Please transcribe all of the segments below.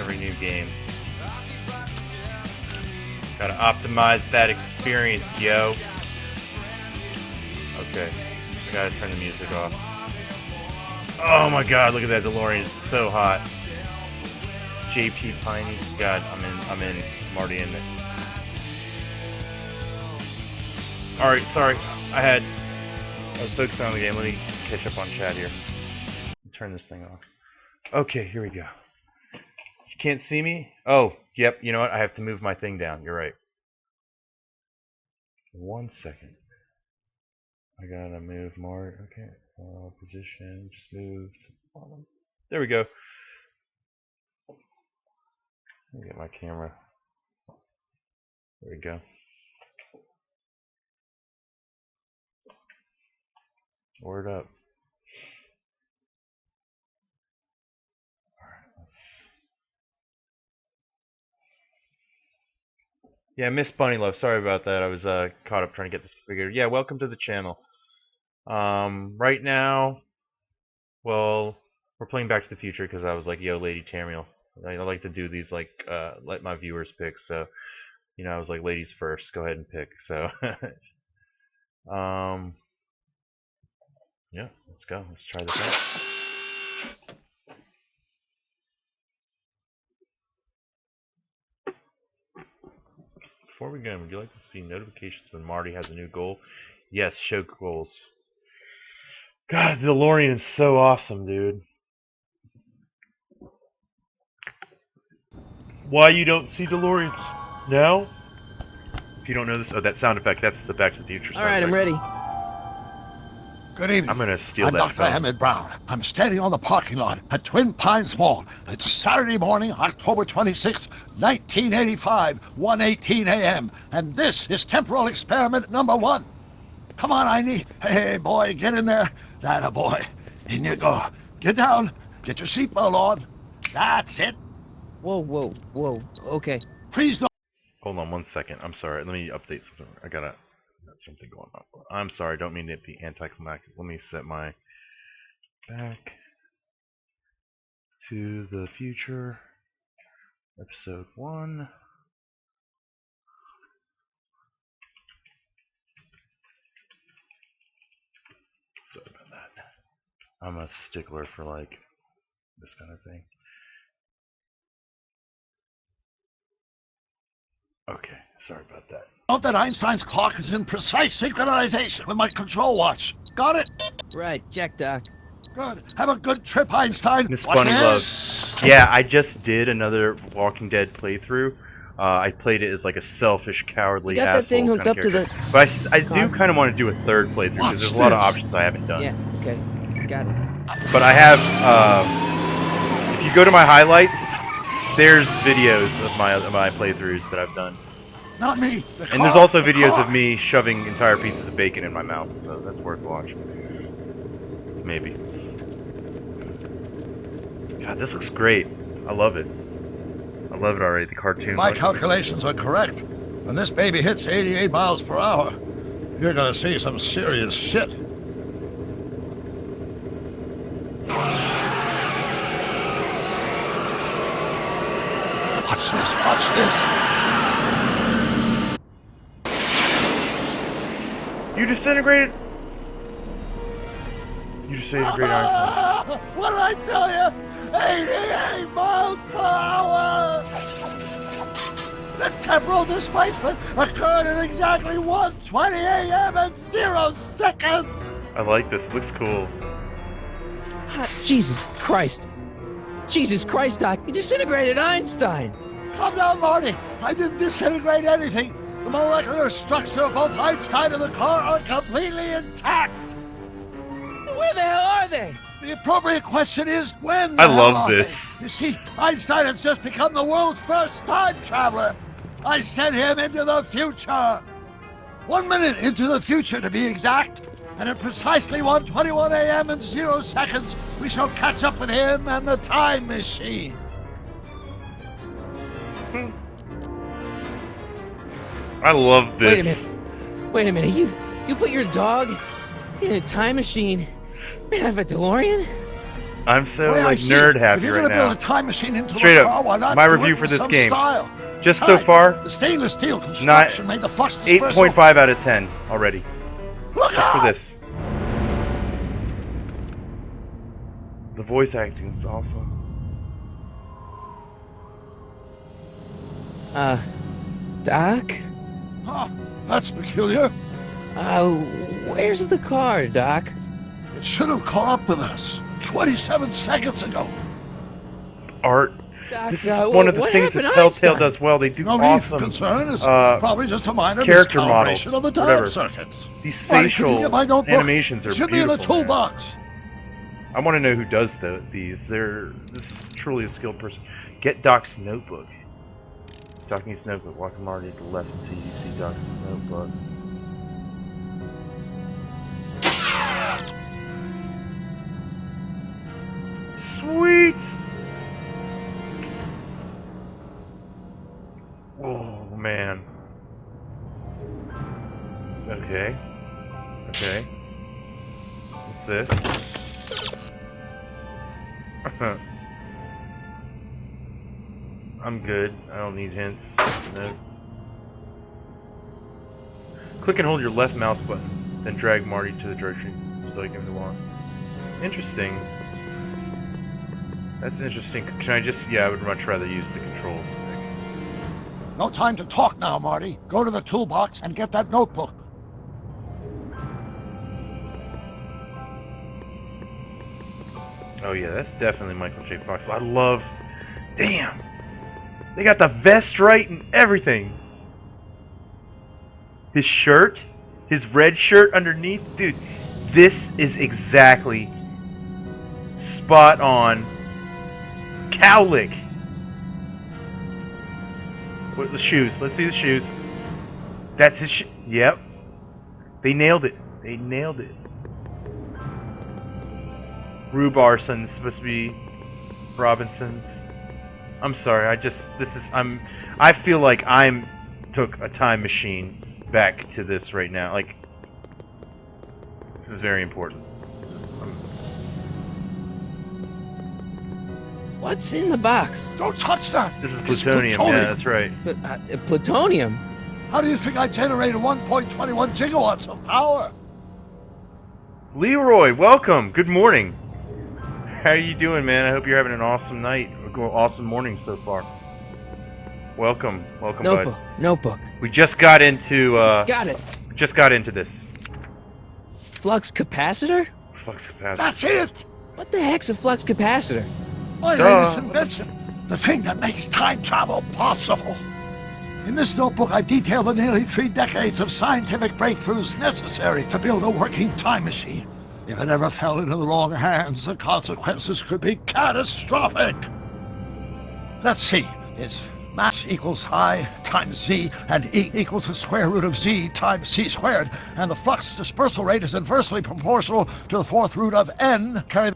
every new game. Gotta optimize that experience, yo. Okay, I gotta turn the music off. Oh my god, look at that DeLorean, it's so hot. JP Piney, god, I'm in, Marty in it. Alright, sorry, I was focusing on the game, let me catch up on chat here. Turn this thing off. Okay, here we go. You can't see me? Oh, yep, you know what, I have to move my thing down, you're right. 1 second. I gotta move more. Okay. Position. Just move. There we go. Let me get my camera. There we go. Word up. Alright, let's. Yeah, Miss Bunny Love. Sorry about that. I was caught up trying to get this figured. Yeah, welcome to the channel. Right now, well, we're playing Back to the Future because I was like, yo, Lady Tamriel. I like to do these like let my viewers pick. So, you know, I was like, ladies first. Go ahead and pick. So, yeah, let's go. Let's try this out. Before we go, would you like to see notifications when Marty has a new goal? Yes, show goals. God, the DeLorean is so awesome, dude. Why you don't see DeLoreans now? If you don't know this, oh, that sound effect, that's the Back to the Future sound effect. All right, I'm ready. Good evening. I'm gonna steal I'm that Dr. phone. Emmett Brown. I'm standing on the parking lot at Twin Pines Mall. It's Saturday morning, October 26, 1985, 1:18 a.m. And this is temporal experiment number 1. Come on, Einie. Hey, boy, get in there. That a boy. In you go. Get down. Get your seatbelt on. That's it. Whoa. Okay. Please don't. Hold on 1 second. I'm sorry. Let me update something. I got something going on. I'm sorry. Don't mean to be anticlimactic. Let me set my Back to the Future episode 1. Sorry about that. I'm a stickler for like this kind of thing. Okay, sorry about that. Note that Einstein's clock is in precise synchronization with my control watch. Got it? Right, check, Doc. Good. Have a good trip, Einstein. Miss Watch Bunny it. Love. Yeah, I just did another Walking Dead playthrough. I played it as like a selfish, cowardly You got that asshole thing hooked kind up of to character. the But I do car? kind of want to do a third playthrough because Watch there's a lot of this. options I haven't done. Yeah, okay. Got it. But I have, if you go to my highlights, there's videos of my playthroughs that I've done. Not me. The And there's car, also the videos car. of me shoving entire pieces of bacon in my mouth, so that's worth watching. Maybe. God, this looks great. I love it. I love it already, the cartoon. My calculations are correct. When this baby hits 88 miles per hour, you're gonna see some serious shit. Watch this, watch this. You disintegrated? You disintegrated Einstein. What did I tell you? 88 miles per hour! The temporal displacement occurred at exactly 1:20 a.m. and 0 seconds! I like this, it looks cool. Ah, Jesus Christ. Jesus Christ, Doc. You disintegrated Einstein. Calm down, Marty. I didn't disintegrate anything. The molecular structure of both Einstein and the car are completely intact. Where the hell are they? The appropriate question is when. I the love hell are this. they? You see, Einstein has just become the world's first time traveler. I sent him into the future. 1 minute into the future, to be exact. And at precisely 1:21 a.m. and 0 seconds, we shall catch up with him and the time machine. I love this. Wait a minute. You put your dog in a time machine made out of a DeLorean? I'm so Way I like see nerd it, happy if you're right gonna build now. a time machine into Straight a up, car, why not my do review it for with this some game. style? Just so Besides, far, the stainless steel construction made the flux dispersal. 8.5 out of 10 already. Look Just for out! this. The voice acting is awesome. Doc? Huh, that's peculiar. Where's the car, Doc? It should have caught up with us 27 seconds ago. Art. Doc, This is one of the what things that happened, Telltale Einstein? does well. They do No need for awesome concern. It's uh, probably just a minor character miscalibration models, of the time whatever. circuits. These Marty, could you facial get my notebook? animations are It should be in the beautiful. Man. toolbox. I want to know who does these. This is truly a skilled person. Get Doc's notebook. Doc needs notebook. Walk Marty to the left until you see Doc's notebook. Sweet. Oh man. Okay. Okay. What's this? I'm good. I don't need hints. No. Click and hold your left mouse button, then drag Marty to the direction you'd like him to walk. Interesting. That's interesting. Can I just... Yeah, I would much rather use the controls. No time to talk now, Marty. Go to the toolbox and get that notebook. Oh yeah, that's definitely Michael J. Fox. I love... Damn! They got the vest right and everything! His shirt? His red shirt underneath? Dude, this is exactly... spot on... Cowlick! What, the shoes. Let's see the shoes. That's his Yep. They nailed it. They nailed it. Rhubarson's supposed to be Robinson's. I'm sorry, I feel like took a time machine back to this right now. Like, this is very important. What's in the box? Don't touch that! This is It's plutonium, yeah, that's right. Plutonium? How do you think I generated 1.21 gigawatts of power? Leroy, welcome. Good morning. How are you doing, man? I hope you're having an awesome night, or awesome morning so far. Welcome, welcome, Notebook, bud. notebook. We just got into Got it. just got into this. Flux capacitor? Flux capacitor. That's it! What the heck's a flux capacitor? My Duh. latest invention. The thing that makes time travel possible. In this notebook, I've detailed the nearly 3 decades of scientific breakthroughs necessary to build a working time machine. If it ever fell into the wrong hands, the consequences could be catastrophic. Let's see. It's mass equals I times Z, and E equals the square root of Z times C squared, and the flux dispersal rate is inversely proportional to the 4th root of N carried...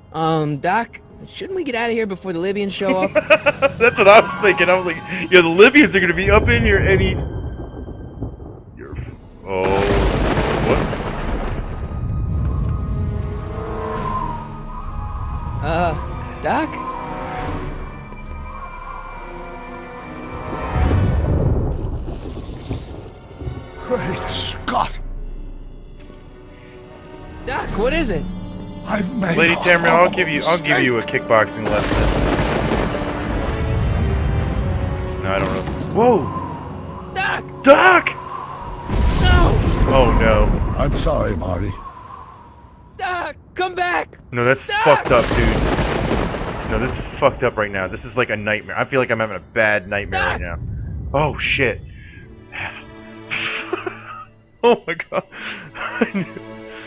Doc, shouldn't we get out of here before the Libyans show up? That's what I was thinking. I was like, yeah, the Libyans are gonna be up in here, and he's... Oh, what? Doc? Great Scott! Doc, what is it? I've made Lady a Tamriel, I'll give you mistake. a kickboxing lesson. No, I don't know. Whoa! Doc! Doc! No! Oh no. I'm sorry, Marty. Doc, come back! No, that's Doc! fucked up, dude. No, this is fucked up right now. This is like a nightmare. I feel like I'm having a bad nightmare Doc! right now. Oh shit. Oh my god.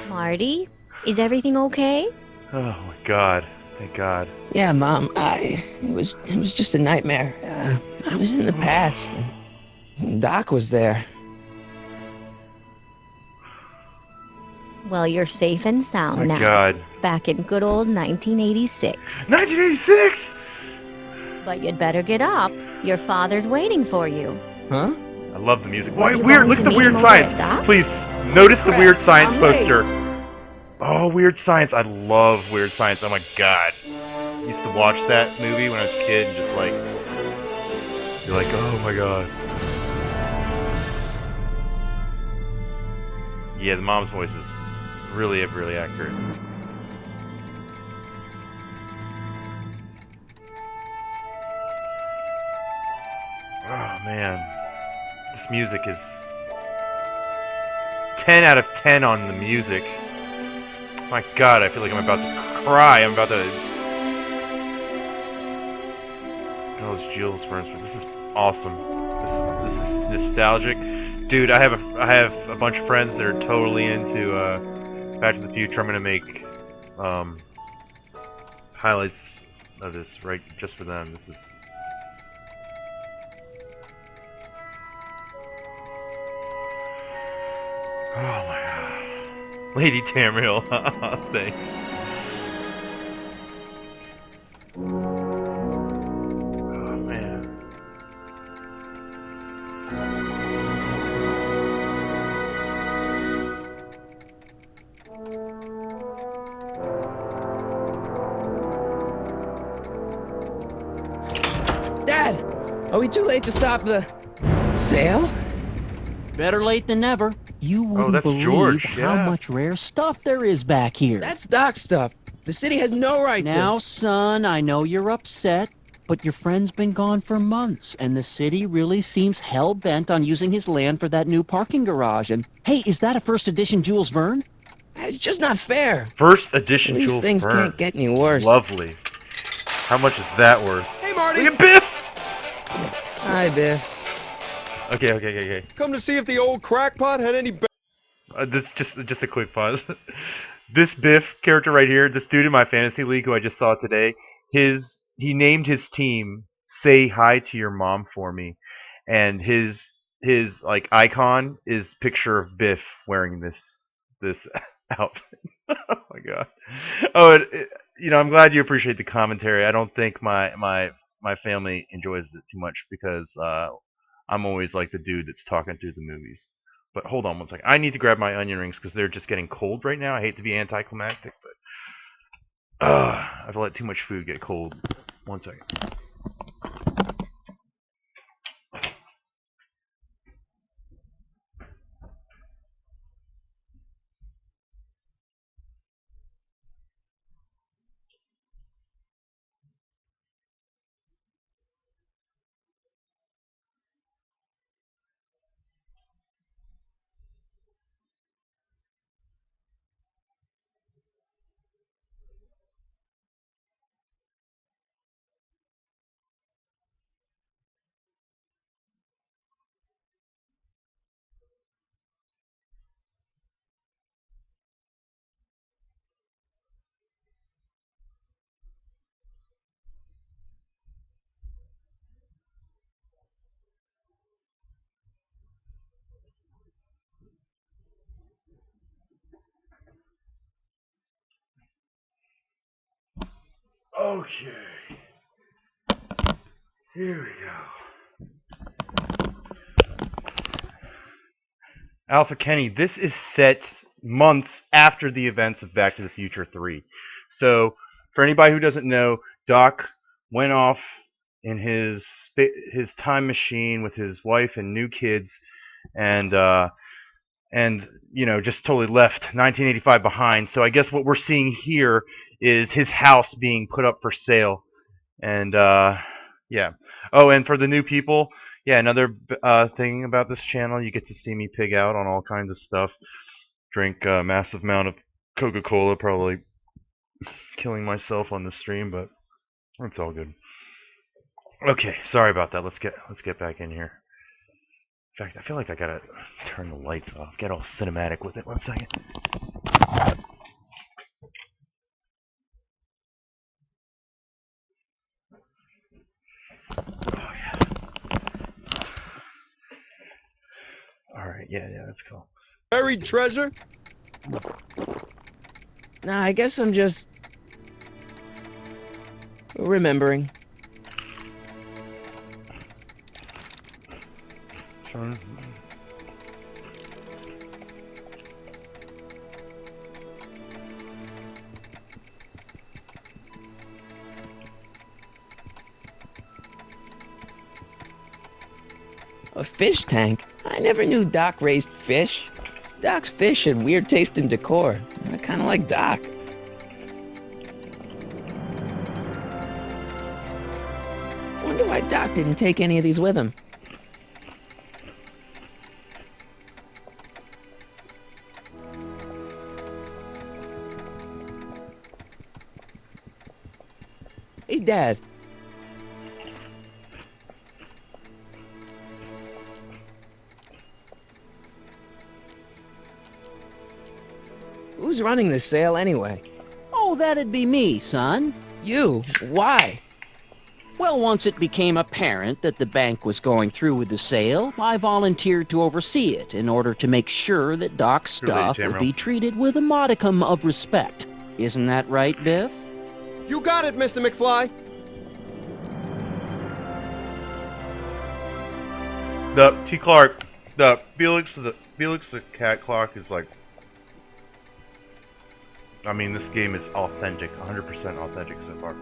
Marty, is everything okay? Oh my god. Thank God. Yeah, Mom, it was just a nightmare. I was in the past, and Doc was there. Well, you're safe and Oh sound my now. god. Back in good old 1986. 1986! But you'd better get up. Your father's waiting for you. Huh? I love the music. What, Wait, you weird. going Look to at the meet weird him over science. at Doc? Please notice the Crap, weird science I'm late. poster. Oh, weird science. I love weird science. Oh my god. used to watch that movie when I was a kid and just like, you're like, oh my god. Yeah, the mom's voice is really, really accurate. Oh man, this music is 10 out of 10 on the music. My god, I feel like I'm about to cry. I'm about to. Oh, those Jules for instance. This is awesome. This is nostalgic, dude. I have a bunch of friends that are totally into Back to the Future. I'm gonna make highlights of this right just for them. This is. Oh my god. Lady Tamriel, thanks. Oh man. Dad, are we too late to stop the sale? Better late than never. You wouldn't that's believe George, how yeah. much rare stuff there is back here. That's Doc stuff. The city has no right Now, to. son, I know you're upset, but your friend's been gone for months, and the city really seems hell-bent on using his land for that new parking garage. And, hey, is that a first edition Jules Verne? It's just not fair. First edition These Jules things Verne. can't get any worse. Lovely. How much is that worth? Hey, Marty! Look at Biff! Hi, Biff. Okay. Come to see if the old crackpot had any... This just a quick pause. This Biff character right here, this dude in my fantasy league who I just saw today, he named his team "Say Hi to Your Mom for Me," and his like icon is picture of Biff wearing this outfit. Oh my god. Oh, I'm glad you appreciate the commentary. I don't think my family enjoys it too much because I'm always like the dude that's talking through the movies. But hold on one second. I need to grab my onion rings because they're just getting cold right now. I hate to be anticlimactic, but I've let too much food get cold. 1 second. Okay. Here we go. Alpha Kenny, this is set months after the events of Back to the Future 3. So, for anybody who doesn't know, Doc went off in his time machine with his wife and new kids, and just totally left 1985 behind. So I guess what we're seeing here is his house being put up for sale, and yeah. Oh, and for the new people, yeah, another thing about this channel, you get to see me pig out on all kinds of stuff, drink a massive amount of Coca-Cola, probably killing myself on the stream, but it's all good. Okay, sorry about that. Let's get back in here. In fact, I feel like I gotta turn the lights off, get all cinematic with it. 1 second. Oh yeah. All right, yeah, that's cool. Buried treasure? Nah, I guess I'm just remembering. Turn. A fish tank? I never knew Doc raised fish. Doc's fish had weird taste in decor. I kinda like Doc. Wonder why Doc didn't take any of these with him. Hey, Dad. Who's running this sale anyway? Oh, that'd be me, son. You? Why? Well, once it became apparent that the bank was going through with the sale, I volunteered to oversee it in order to make sure that Doc's Too late, stuff would Tamriel. be treated with a modicum of respect. Isn't that right, Biff? You got it, Mr. McFly. The T. Clark, the Felix the cat clock is like. I mean, this game is authentic, 100% authentic so far.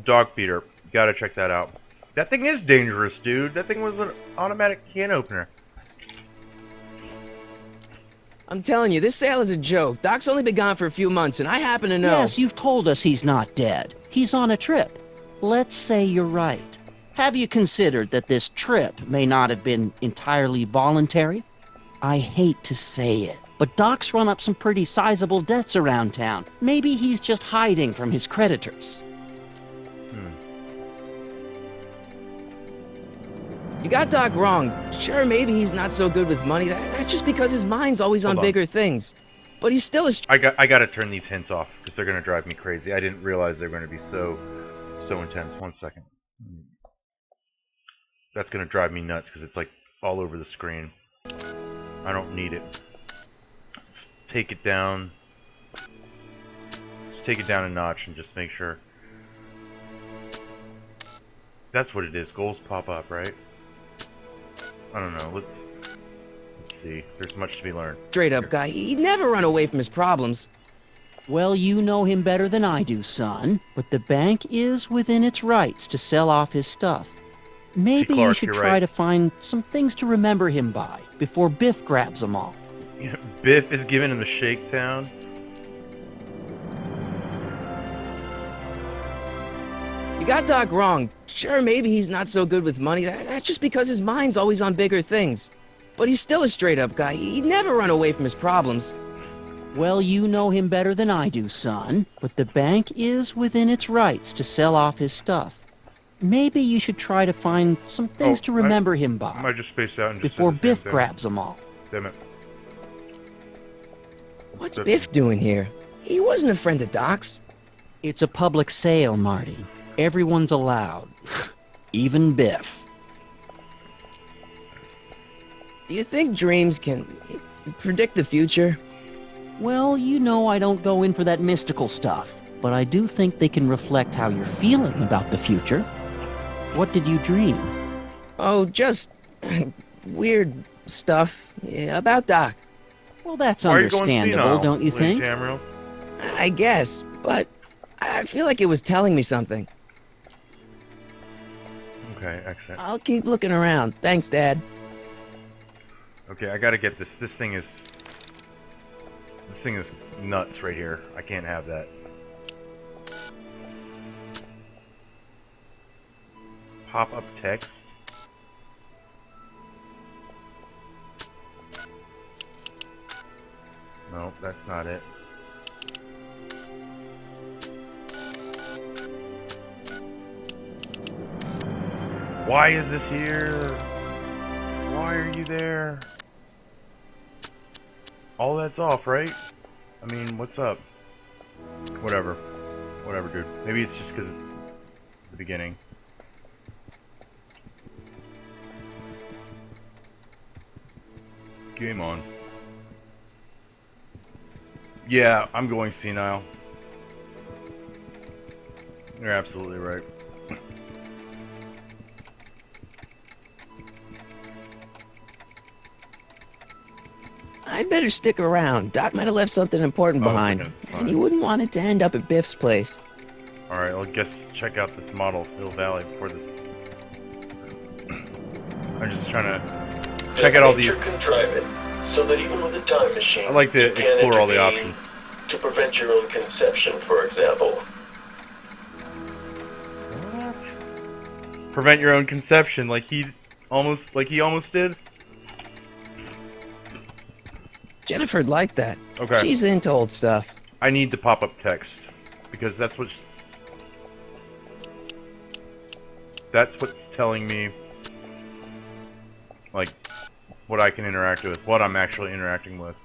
Dog beater, gotta check that out. That thing is dangerous, dude. That thing was an automatic can opener. I'm telling you, this sale is a joke. Doc's only been gone for a few months, and I happen to know. Yes, you've told us he's not dead. He's on a trip. Let's say you're right. Have you considered that this trip may not have been entirely voluntary? I hate to say it, but Doc's run up some pretty sizable debts around town. Maybe he's just hiding from his creditors. You got Doc wrong. Sure, maybe he's not so good with money. That's just because his mind's always on Hold on. bigger things. But he's still as... I gotta turn these hints off because they're gonna drive me crazy. I didn't realize they were gonna be so intense. 1 second. That's gonna drive me nuts because it's like all over the screen. I don't need it. Let's take it down. Let's take it down a notch and just make sure. That's what it is. Goals pop up, right? I don't know. Let's see. There's much to be learned. straight up guy. He'd never run away from his problems. Well, you know him better than I do, son, but the bank is within its rights to sell off his stuff. Maybe you Clark, should you're try right. to find some things to remember him by before Biff grabs them all. Biff is giving him a shakedown. You got Doc wrong. Sure, maybe he's not so good with money. That's just because his mind's always on bigger things. But he's still a straight up guy. He'd never run away from his problems. Well, you know him better than I do, son, but the bank is within its rights to sell off his stuff. Maybe you should try to find some things Oh, to remember him I by might just space out and just before say the same Biff thing. grabs them all. Damn it. What's That- Biff doing here? He wasn't a friend of Doc's. It's a public sale, Marty. Everyone's allowed. Even Biff. Do you think dreams can predict the future? Well, you know I don't go in for that mystical stuff, but I do think they can reflect how you're feeling about the future. What did you dream? Oh, just weird stuff about Doc, Well, that's Why are you going understandable, senile, don't you Lady think? Tamriel? I guess, but I feel like it was telling me something. Okay, excellent. I'll keep looking around. Thanks, Dad. Okay, I gotta get this. This thing is nuts right here. I can't have that. Pop-up text. No, that's not it. Why is this here? Why are you there? All that's off, right? I mean, what's up? Whatever. Whatever, dude. Maybe it's just because it's the beginning. Game on. Yeah, I'm going senile. You're absolutely right. I'd better stick around. Doc might have left something important Oh, behind, okay, that's and fine. you wouldn't want it to end up at Biff's place. Alright, I'll guess check out this model, Hill Valley, before this. I'm just trying to check out all nature these. contrive it so that even with a time machine, I like to you can't explore all the intervene options. to prevent your own conception, for example. What? Prevent your own conception, like he almost did. Jennifer'd like that. Okay. She's into old stuff. I need the pop-up text because that's what's telling me, like, what I can interact with, what I'm actually interacting with.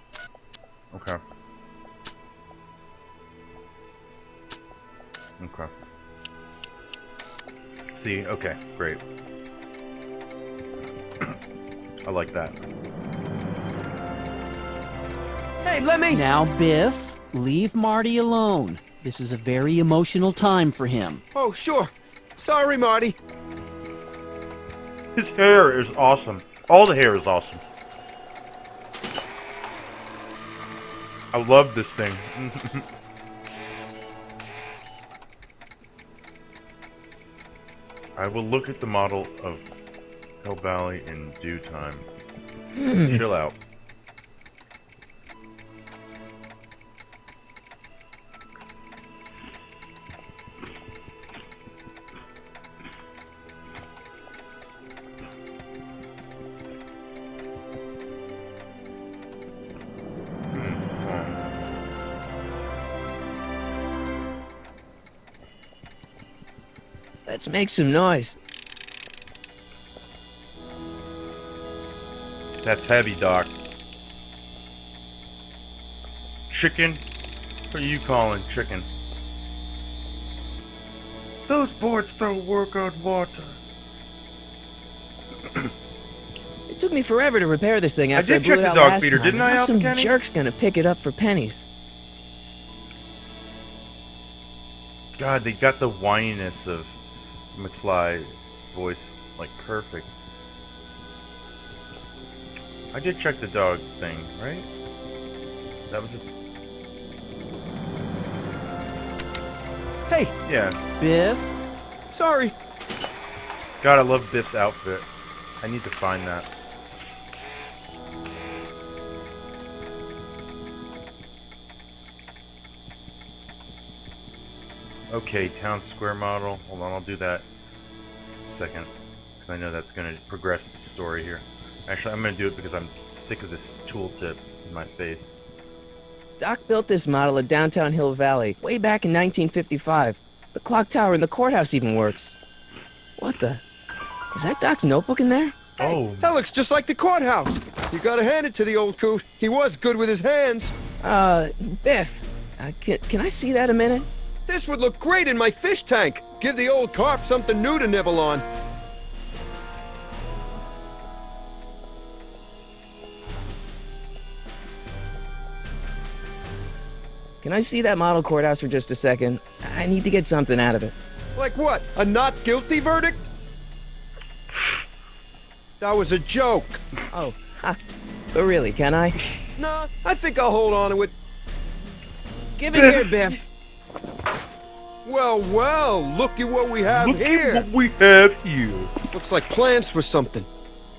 Okay. Okay. See, okay, great. I like that. Hey, let me. Now, Biff, leave Marty alone. This is a very emotional time for him. Oh, sure. Sorry, Marty. His hair is awesome. All the hair is awesome. I love this thing. I will look at the model of Hill Valley in due time. Chill out. Let's make some noise. That's heavy, Doc. Chicken? What are you calling chicken? Those boards don't work on water. It took me forever to repair this thing after I, did blew check it the out dog last feeder, time. didn't I, Now some Kenny? jerk's gonna pick it up for pennies. God, they got the whininess of McFly's voice, like, perfect. I did check the dog thing, right? That was a... Hey, Yeah. Biff, sorry. God, I love Biff's outfit. I need to find that. Okay, town square model. Hold on, I'll do that in a second. Because I know that's going to progress the story here. Actually, I'm going to do it because I'm sick of this tooltip in my face. Doc built this model at downtown Hill Valley way back in 1955. The clock tower in the courthouse even works. What the? Is that Doc's notebook in there? Oh, That looks just like the courthouse. You gotta hand it to the old coot. He was good with his hands. Biff, can I see that a minute? This would look great in my fish tank. Give the old carp something new to nibble on. Can I see that model courthouse for just a second? I need to get something out of it. Like what? A not guilty verdict? That was a joke. Oh, ha. But really, can I? Nah, I think I'll hold on to it. Give it here, Biff. Well, well, look at what we have look here. at what we have here. Looks like plans for something.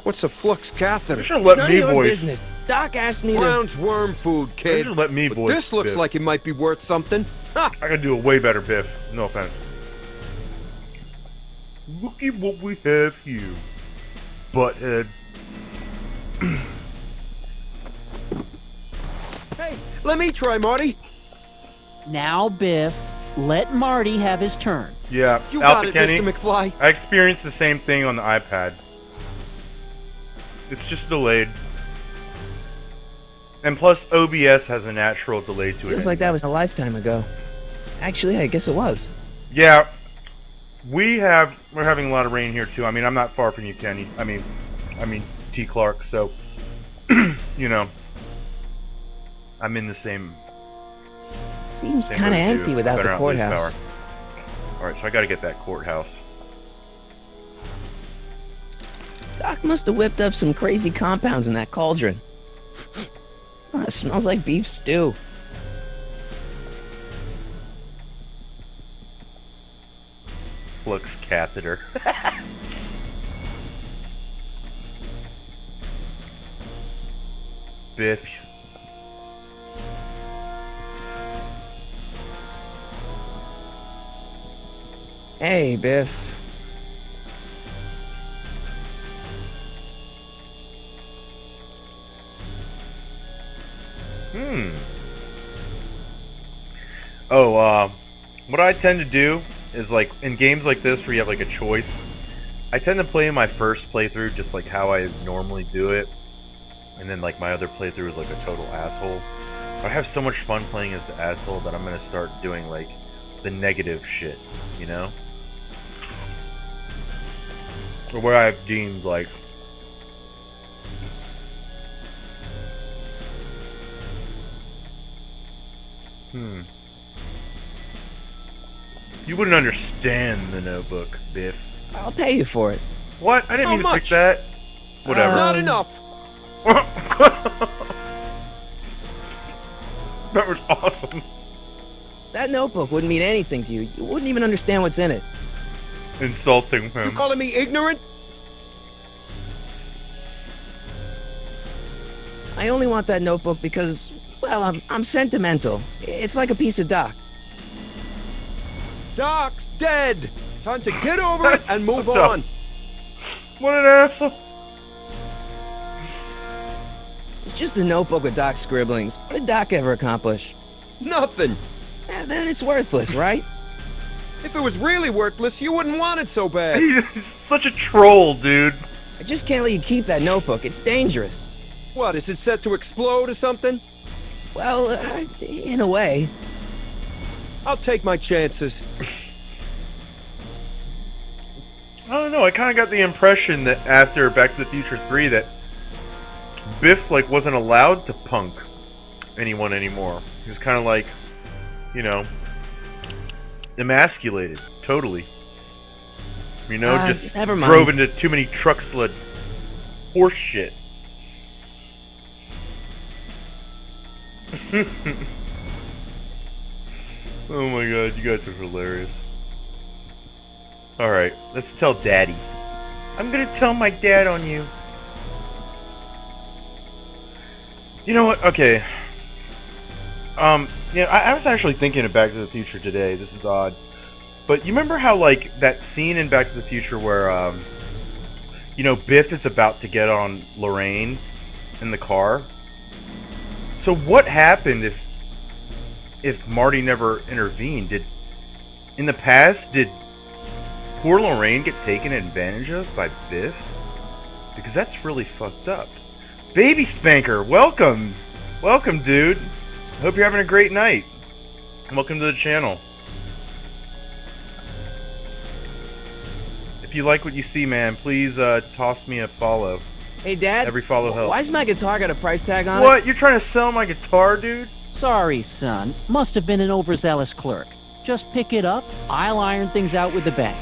What's a flux You catheter? should have let None me of your voice. business. Doc asked me to... Brown's worm food, You kid. should have let me But voice. this looks Biff. like it might be worth something. Ha! I could do a way better Biff. No offense. Look at what we have here. Butthead. Hey, let me try, Marty. now, Biff, let Marty have his turn. Yeah, You Alpha got it, Kenny. Mr. McFly. I experienced the same thing on the iPad. It's just delayed. And plus, OBS has a natural delay to it. Feels like that was a lifetime ago. Actually, I guess it was. Yeah, we're having a lot of rain here too. I mean, I'm not far from you, Kenny. I mean T. Clark. So, you know, I'm in the same. Seems same kind of boat as you. empty without Better the not lose courthouse. power. All right, so I got to get that courthouse. Doc must have whipped up some crazy compounds in that cauldron. It smells like beef stew. Flux catheter. Biff. Hey, Biff. Oh, what I tend to do is, like, in games like this where you have, like, a choice, I tend to play my first playthrough just like how I normally do it, and then, like, my other playthrough is, like, a total asshole. I have so much fun playing as the asshole that I'm gonna start doing, like, the negative shit, you know? Or where I've deemed, like, you wouldn't understand The Notebook, Biff. I'll pay you for it. What? I didn't How mean to pick much? that. Whatever. Not enough. That was awesome. That notebook wouldn't mean anything to you. You wouldn't even understand what's in it. Insulting You him. calling me ignorant? I only want that notebook because, well, I'm sentimental. It's like a piece of Doc. Doc's dead. Time to get over it and move What the- on. What an asshole. It's just a notebook with Doc's scribblings. What did Doc ever accomplish? Nothing. Then it's worthless, right? If it was really worthless, you wouldn't want it so bad. He's such a troll, dude. I just can't let you keep that notebook. It's dangerous. What, is it set to explode or something? Well, in a way. I'll take my chances. I don't know, I kind of got the impression that after Back to the Future 3 that Biff, like, wasn't allowed to punk anyone anymore. He was kind of like, you know, emasculated, totally. You know, just never mind. drove into too many trucks full of horse shit. Oh my god, you guys are hilarious. Alright, let's tell Daddy. I'm gonna tell my dad on you. You know what? Okay. Yeah, I was actually thinking of Back to the Future today. This is odd. But you remember how, like, that scene in Back to the Future where, you know, Biff is about to get on Lorraine in the car? So what happened if Marty never intervened? In the past, did poor Lorraine get taken advantage of by Biff? Because that's really fucked up. Baby Spanker, welcome! Welcome, dude. I hope you're having a great night. Welcome to the channel. If you like what you see, man, please toss me a follow. Hey, Dad. Every follow helps. Why's my guitar got a price tag on it? What? You're trying to sell my guitar, dude? Sorry, son. Must have been an overzealous clerk. Just pick it up. I'll iron things out with the bank.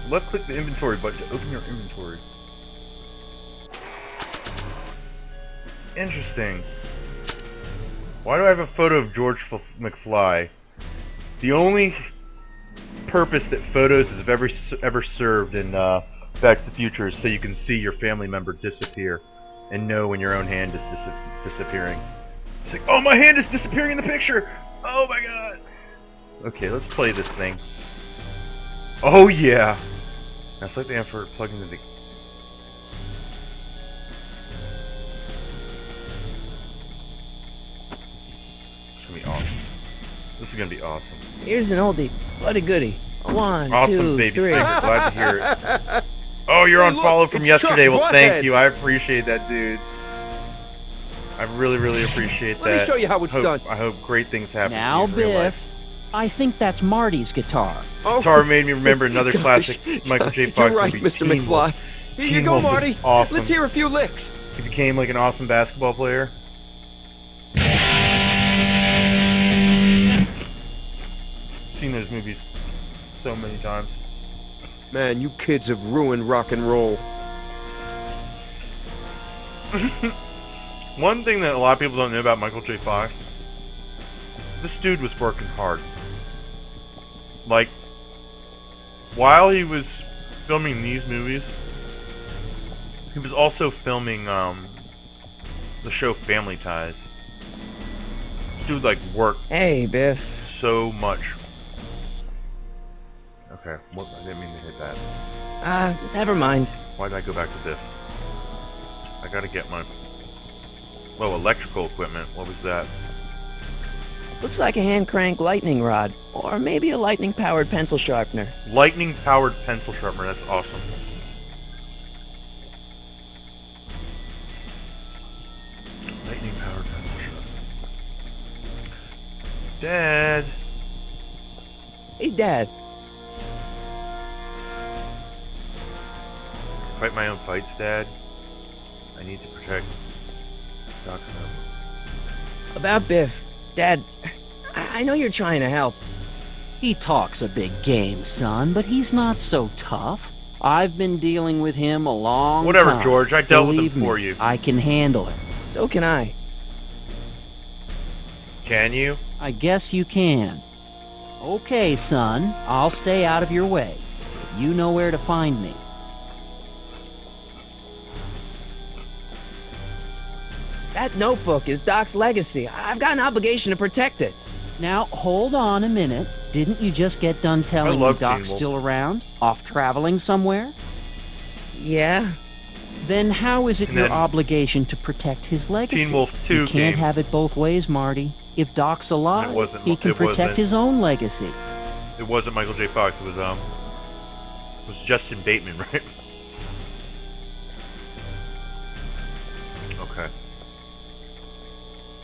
Left-click the inventory button to open your inventory. Interesting. Why do I have a photo of George McFly? The only purpose that photos have ever served in Back to the Future is so you can see your family member disappear and know when your own hand is disappearing. It's like, oh, my hand is disappearing in the picture! Oh my god! Okay, let's play this thing. Oh yeah! Now select the amp for plugging into the... It's gonna be awesome. This is gonna be awesome. Here's an oldie, but a goodie. One, Awesome, two, baby three. Spanker. Glad to hear it. Oh, you're Hey, on look, follow from it's yesterday. Chuck Well, thank Butthead. you. I appreciate that, dude. I really, really appreciate that. Let me show you how it's done. I hope great things happen Now, to you in real life. Biff, I think that's Marty's guitar. Oh, Guitar made me remember another gosh. classic Michael J. Fox You're right, movie, Mr. Teen McFly. Wolf. Here you Teen go, Wolf is Marty. awesome. Let's hear a few licks. He became like an awesome basketball player. Seen those movies so many times. Man, you kids have ruined rock and roll. One thing that a lot of people don't know about Michael J. Fox, this dude was working hard. Like, while he was filming these movies, he was also filming the show Family Ties. This dude like worked Hey, Biff. so much. Okay, what? I didn't mean to hit that. Never mind. Why did I go back to Biff? I gotta get my... Whoa, electrical equipment. What was that? Looks like a hand crank lightning rod. Or maybe a lightning powered pencil sharpener. Lightning powered pencil sharpener. That's awesome. Lightning powered pencil sharpener. Dad! Hey, Dad. Fight my own fights, Dad. I need to protect Doc's notebook. About Biff. Dad, I know you're trying to help. He talks a big game, son, but he's not so tough. I've been dealing with him a long Whatever, time. George. I dealt with Believe him for me, you. I can handle it. So can I. Can you? I guess you can. Okay, son, I'll stay out of your way. You know where to find me. That notebook is Doc's legacy. I've got an obligation to protect it. Now, hold on a minute. Didn't you just get done telling me love Doc's Teen Wolf. still around? Off traveling somewhere? Yeah? Then how is it And your then obligation to protect his legacy? Teen Wolf 2 You can't came. have it both ways, Marty. If Doc's alive, wasn't- he can it protect wasn't. his own legacy. It wasn't Michael J. Fox. It was Justin Bateman, right? Okay.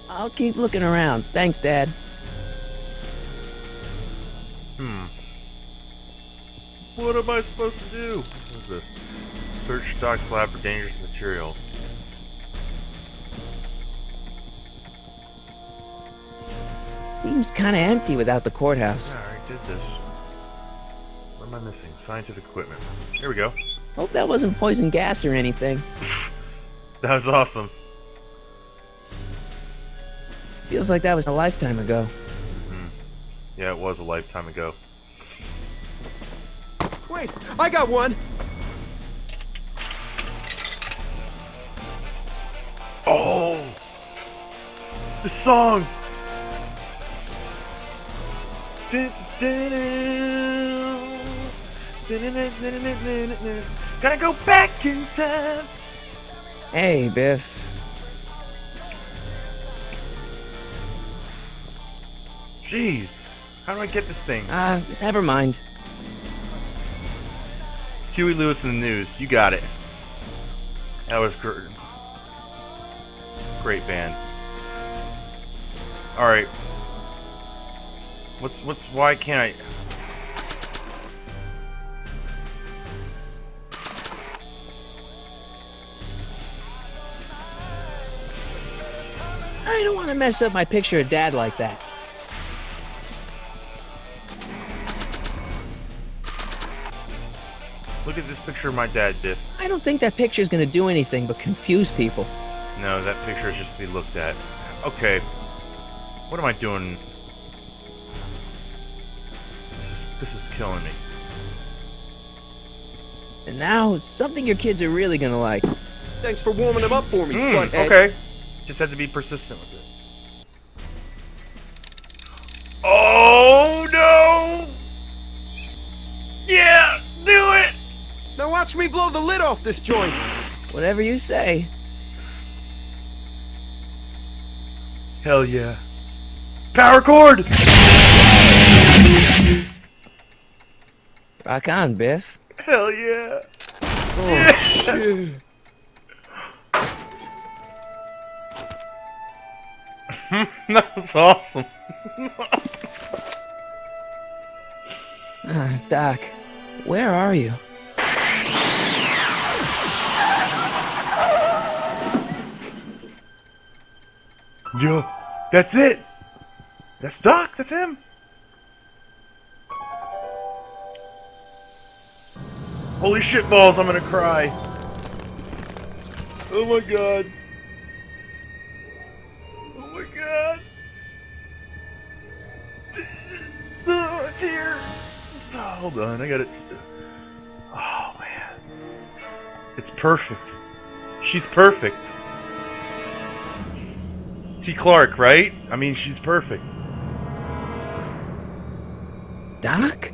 I'll keep looking around. Thanks, Dad. What am I supposed to do? What is this? Search Doc's lab for dangerous materials. Seems kinda empty without the courthouse. Yeah, I already did this. What am I missing? Scientific equipment. Here we go. Hope that wasn't poison gas or anything. That was awesome. Feels like that was a lifetime ago. Yeah, it was a lifetime ago. Wait, I got one. Oh! The song! Gotta go back in time! Hey, Biff. Jeez, how do I get this thing? Never mind. Huey Lewis in the News, you got it. That was great band. All right. Why can't I? I don't want to mess up my picture of Dad like that. Look at this picture of my dad, Biff. I don't think that picture's gonna do anything but confuse people. No, that picture is just to be looked at. Okay. What am I doing? This is killing me. And now, something your kids are really gonna like. Thanks for warming them up for me, butthead. Okay. Just had to be persistent with it. Oh no! Yeah, do it! Now watch me blow the lid off this joint. Whatever you say. Hell yeah. Power cord! Rock on, Biff. Hell yeah. Oh, shit. That was awesome. Doc, where are you? Yo, that's it. That's Doc. That's him. Holy shit balls, I'm gonna cry. Oh my god. Oh my god. Oh, a tear. Oh, hold on, I got it. Oh man. It's perfect. She's perfect. T. Clark, right? I mean, she's perfect. Doc?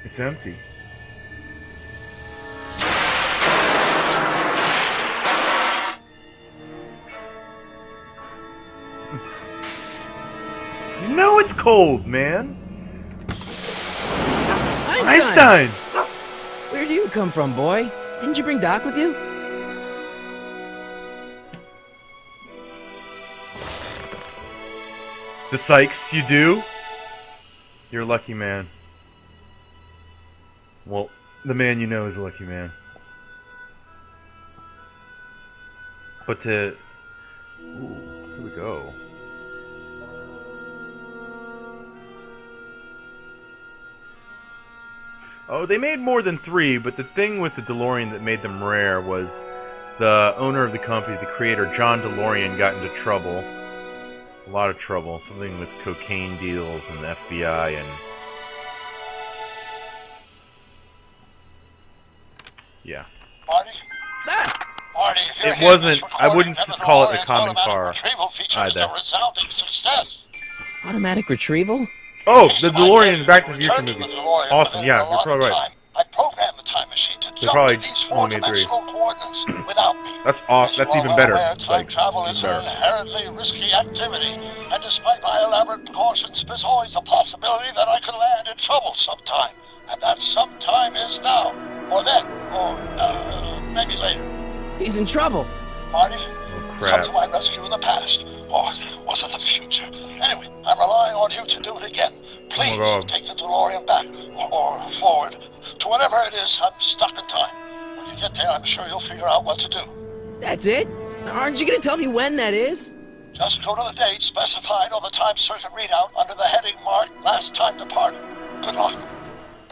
It's empty. You know it's cold, man. Einstein! Where do you come from, boy? Didn't you bring Doc with you? The Sykes, you do? You're a lucky man. Well, the man you know is a lucky man. But to... Ooh, here we go. Oh, they made more than 3, but the thing with the DeLorean that made them rare was the owner of the company, the creator, John DeLorean, got into trouble. A lot of trouble. Something with cocaine deals and the FBI and... Yeah. Marty? Marty, if you're It here, wasn't... this I wouldn't recording just call it a and common automatic car retrieval feature is either. a resounding success. Automatic retrieval? Oh, Thanks the to my DeLorean faith, Back to the we Future returned to movies. the DeLorean Awesome, within yeah, a you're lot probably of right. time. I programmed the time machine to They jump probably to these only made 3. four-dimensional coordinates without me. That's off. That's even better. Time Sykes. travel Even is an better. inherently risky activity, and despite my elaborate precautions, there's always a possibility that I could land in trouble sometime. And that sometime is now, or then, or maybe later. He's in trouble. Marty, Oh, come crap. to my rescue in the past, or was it the future? Anyway, I'm relying on you to do it again. Please God. take the DeLorean back, or forward, to whatever it is. I'm stuck in time. When you get there, I'm sure you'll figure out what to do. That's it? Aren't you gonna tell me when that is? Just go to the date specified on the time circuit readout under the heading marked Last Time Departed. Good luck.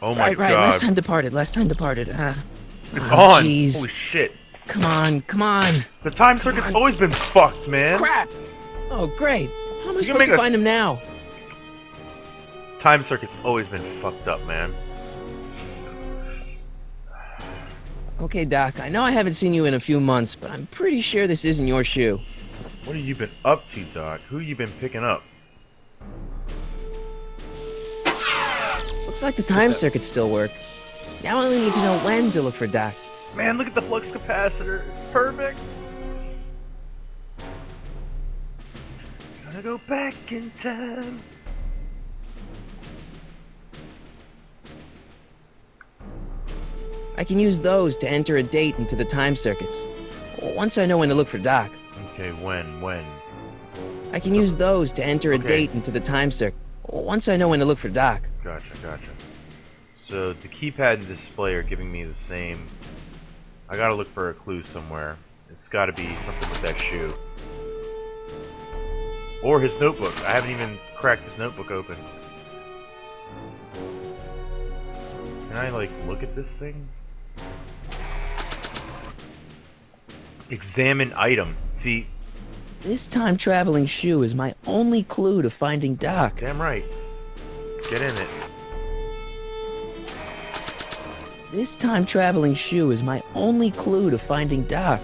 Oh my Right, god. last time departed, It's oh, on. jeez. Holy shit. Come on. The time circuit's on. always been fucked, man. Crap! Oh, great. How am I You can supposed make to us- find him now? Time circuit's always been fucked up, man. Okay, Doc, I know I haven't seen you in a few months, but I'm pretty sure this isn't your shoe. What have you been up to, Doc? Who you been picking up? Looks like the time circuits still work. Now I only need to know when to look for Doc. Man, look at the flux capacitor. It's perfect. Gonna go back in time. I can use those to enter a date into the time circuits. Once I know when to look for Doc, Okay, when? I can use those to enter a Okay. date into the time circuit. Once I know when to look for Doc. Gotcha. So the keypad and display are giving me the same. I gotta look for a clue somewhere. It's gotta be something with that shoe. Or his notebook. I haven't even cracked his notebook open. Can I, like, look at this thing? Examine item. See, This time-traveling shoe is my only clue to finding Doc. damn right. Get in it. This time-traveling shoe is my only clue to finding Doc.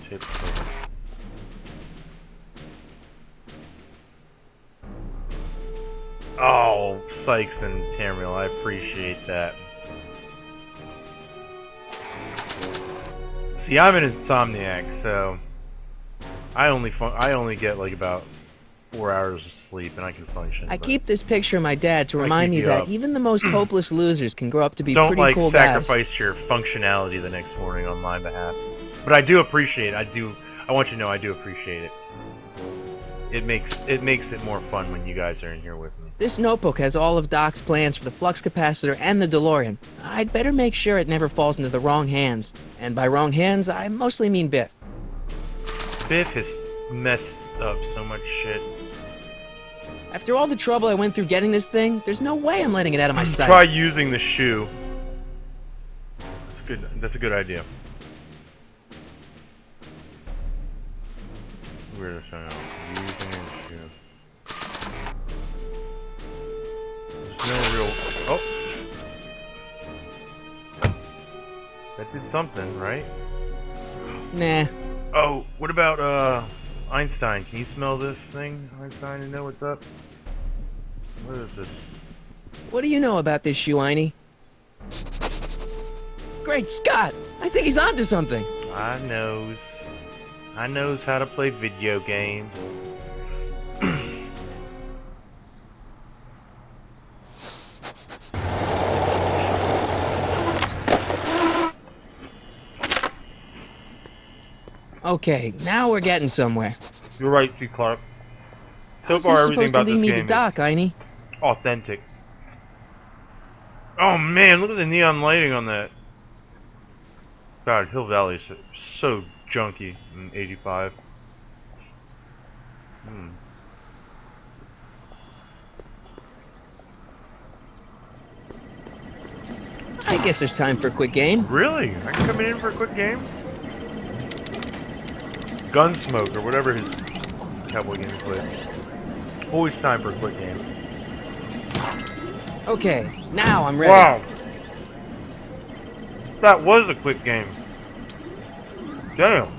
Tape over. Oh, Sykes and Tamriel, I appreciate that. See, I'm an insomniac, so I only get like about 4 hours of sleep, and I can function. I but keep this picture of my dad to I remind keep me you that up. even the most hopeless losers can grow up to be don't pretty like cool guys. sacrifice your functionality the next morning on my behalf, but I do appreciate it. I want you to know I do appreciate it. It makes it more fun when you guys are in here with me. This notebook has all of Doc's plans for the flux capacitor and the DeLorean. I'd better make sure it never falls into the wrong hands. And by wrong hands, I mostly mean Biff. Biff has messed up so much shit. After all the trouble I went through getting this thing, there's no way I'm letting it out of my sight. Try using the shoe. That's good. That's a good idea. weird sound. Using his shoe. There's no real. Oh! That did something, right? Nah. Oh, what about, Einstein? Can you smell this thing, Einstein, and know what's up? What is this? What do you know about this shoe, Einie? Great Scott! I think he's onto something. I knows how to play video games. Okay, now we're getting somewhere. You're right, T. Clark. So How's far, this everything supposed to about lead this me to game Doc, Einie? is authentic. Oh man, look at the neon lighting on that. God, Hill Valley is so junky in '85. I guess there's time for a quick game. Really? I can come in for a quick game? Gunsmoke, or whatever his cowboy game is with. Always time for a quick game. Okay, now I'm ready. Wow! That was a quick game. Damn.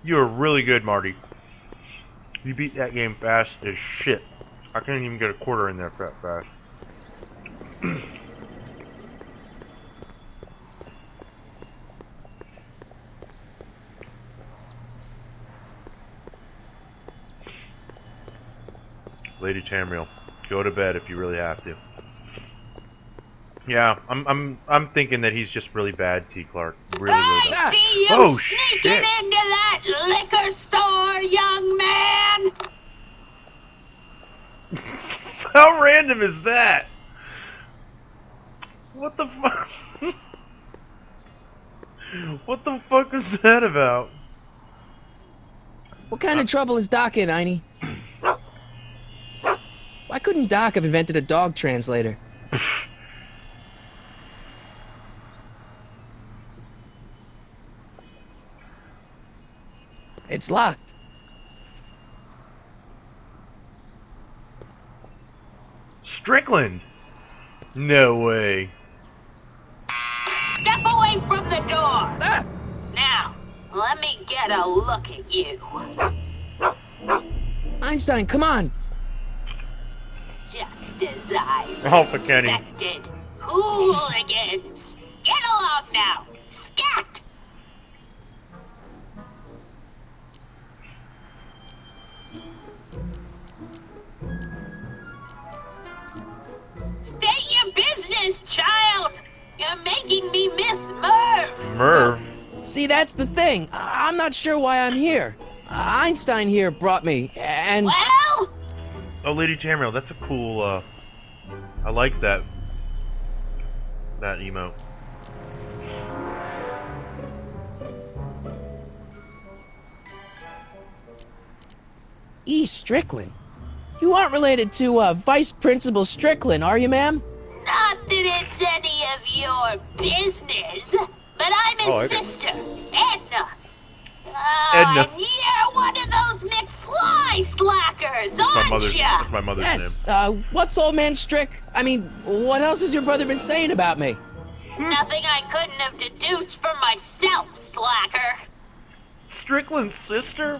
You were really good, Marty. You beat that game fast as shit. I couldn't even get a quarter in there that fast. Lady Tamriel, go to bed if you really have to. Yeah, I'm thinking that he's just really bad, T. Clark. Really bad. I see you Oh, sneaking shit. into that liquor store, young man. How random is that? What the fuck? What the fuck is that about? What kind of trouble is Doc in, Einie? Why couldn't Doc have invented a dog translator? It's locked. Strickland? No way. Step away from the door. Ah! Now, let me get a look at you. Einstein, come on! Just as I Alpha Kenny. suspected. Hooligans. Get along now. Scat! State your business, child. You're making me miss Merv. Merv? See, that's the thing. I'm not sure why I'm here. Einstein here brought me, and... Well, Oh, Lady Tamriel, that's a cool, I like that. That emote. E. Strickland? You aren't related to, Vice Principal Strickland, are you, ma'am? not that it's any of your business, but I'm his Oh, okay. sister, Edna. Edna. And you're one of those McFly slackers, aren't ya? That's my mother's name. Yes, what's old man Strick? I mean, what else has your brother been saying about me? Nothing I couldn't have deduced for myself, slacker. Strickland's sister?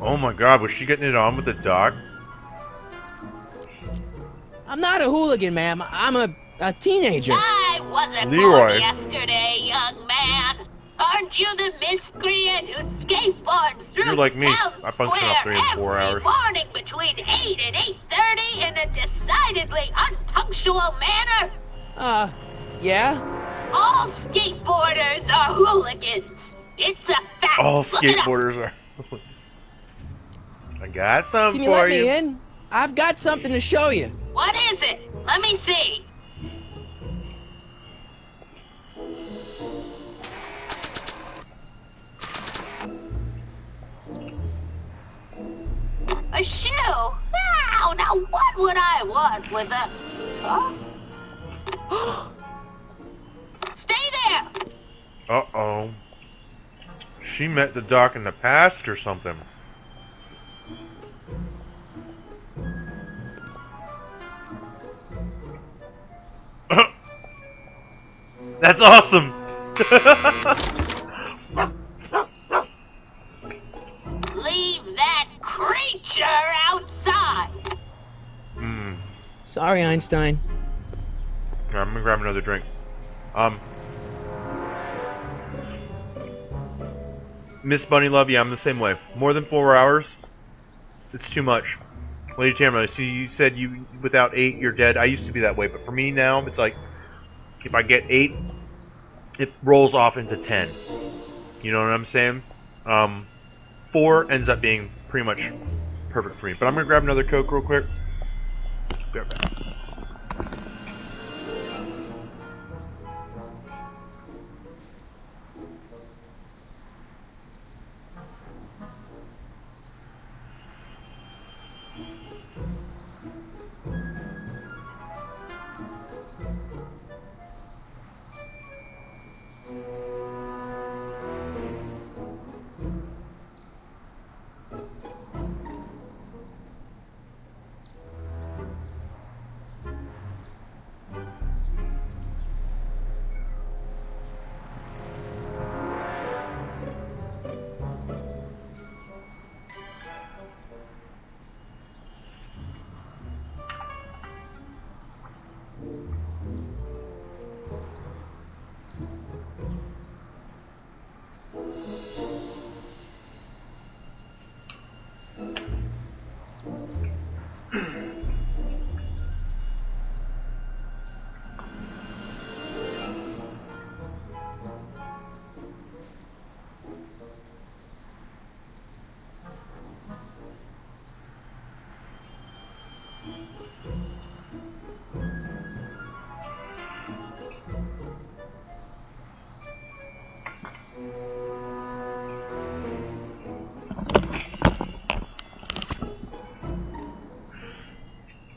Oh my god, was she getting it on with the doc? I'm not a hooligan, ma'am. I'm a teenager. I wasn't Leroy. born yesterday, young man. Aren't you the miscreant who skateboards through You're like me. town I function square off 3 and 4 every hours. morning between 8 and 8:30 in a decidedly unpunctual manner? Yeah? All skateboarders are hooligans. It's a fact. All Look it up. skateboarders are. I got something Can you for let you. me in? I've got something to show you. What is it? Let me see. A shoe? Now what would I want with a... Huh? Uh-oh. She met the doc in the past or something. That's awesome! Leave that creature outside! Sorry, Einstein. I'm gonna grab another drink. Miss Bunny Love, yeah, I'm the same way. More than 4 hours, it's too much. Lady Tamara, see, you said you without 8 you're dead. I used to be that way, but for me now, it's like if I get 8, it rolls off into 10. You know what I'm saying? 4 ends up being pretty much perfect for me. But I'm gonna grab another Coke real quick. Be right back.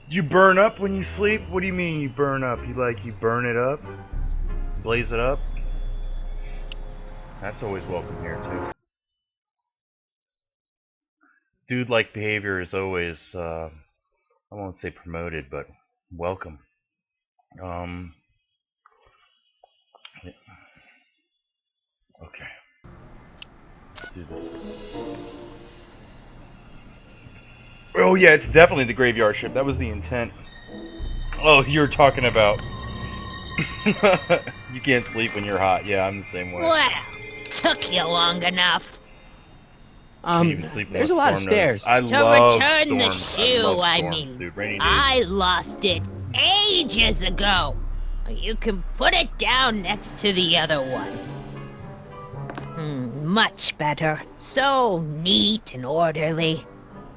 You burn up when you sleep? What do you mean you burn up? You burn it up? Blaze it up? That's always welcome here too. Dude-like behavior is always, I won't say promoted, but welcome. Okay. Let's do this. Oh yeah, it's definitely the graveyard ship. That was the intent. Oh, you're talking about... You can't sleep when you're hot. Yeah, I'm the same way. Well, took you long enough. Can't even sleep in There's those a lot of storm notes. stairs. I To love return the storms. shoe, love I storms, mean. dude. Rainy days. I lost it ages ago. You can put it down next to the other one. Much better. So neat and orderly.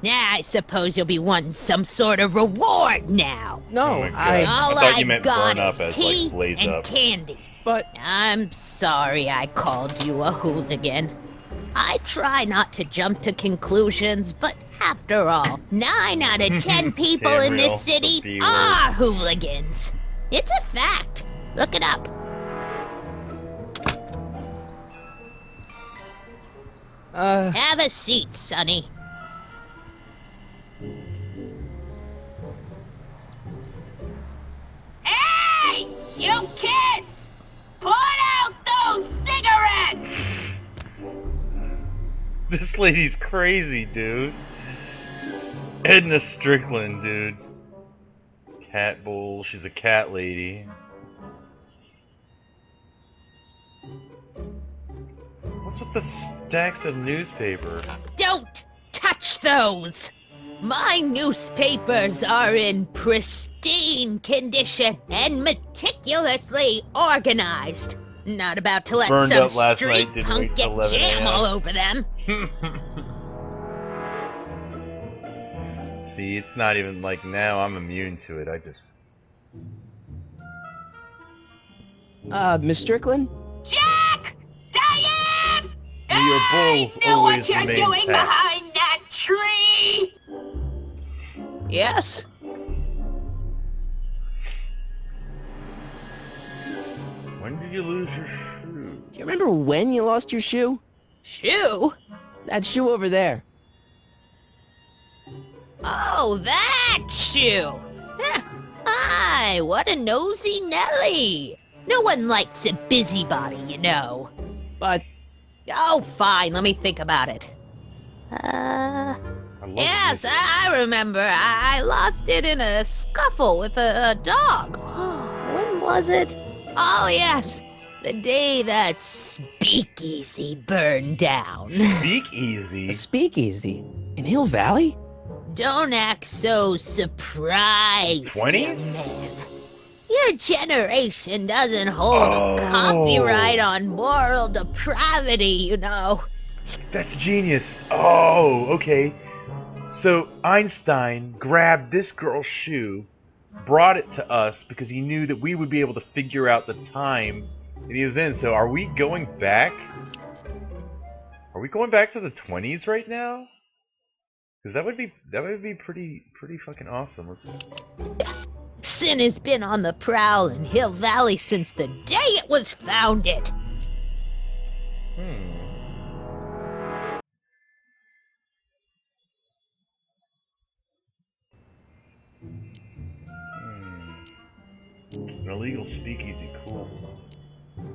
I suppose you'll be wanting some sort of reward now. No, Oh my God. I... All thought you I've meant got burn up is as, tea like, blaze and up. candy. But... I'm sorry I called you a hooligan. I try not to jump to conclusions, but after all, 9 out of 10 people in Tamriel, this city the B are hooligans. It's a fact. Look it up. Have a seat, Sonny. Hey! You kids! Put out those cigarettes! This lady's crazy, dude. Edna Strickland, dude. Cat bull. She's a cat lady. What's with the stacks of newspaper? Don't touch those! My newspapers are in pristine condition and meticulously organized. Not about to let Burned some up last street night, didn't punk wait till get 11 jam a.m. all over them. See, it's not even like now I'm immune to it. I just... Miss Strickland? Jack! Diane! May your bulls I know always what you're remain doing packed. behind that tree! Yes? When did you lose your shoe? Do you remember when you lost your shoe? Shoe? That shoe over there. Oh, that shoe! Huh. Aye, what a nosy Nelly! No one likes a busybody, you know. But Oh, fine, let me think about it. I love Yes, the music. I remember. I lost it in a scuffle with a dog. When was it? Oh, yes. The day that Speakeasy burned down. Speak easy. a speakeasy in Hill Valley? Don't act so surprised, 20s? young man. Your generation doesn't hold Oh. a copyright on moral depravity, you know. That's genius. Oh, okay. So Einstein grabbed this girl's shoe, brought it to us because he knew that we would be able to figure out the time that he was in. So are we going back? Are we going back to the 20s right now? Because that would be pretty fucking awesome. Let's. Sin has been on the prowl in Hill Valley since the day it was founded. An illegal speakeasy, cool.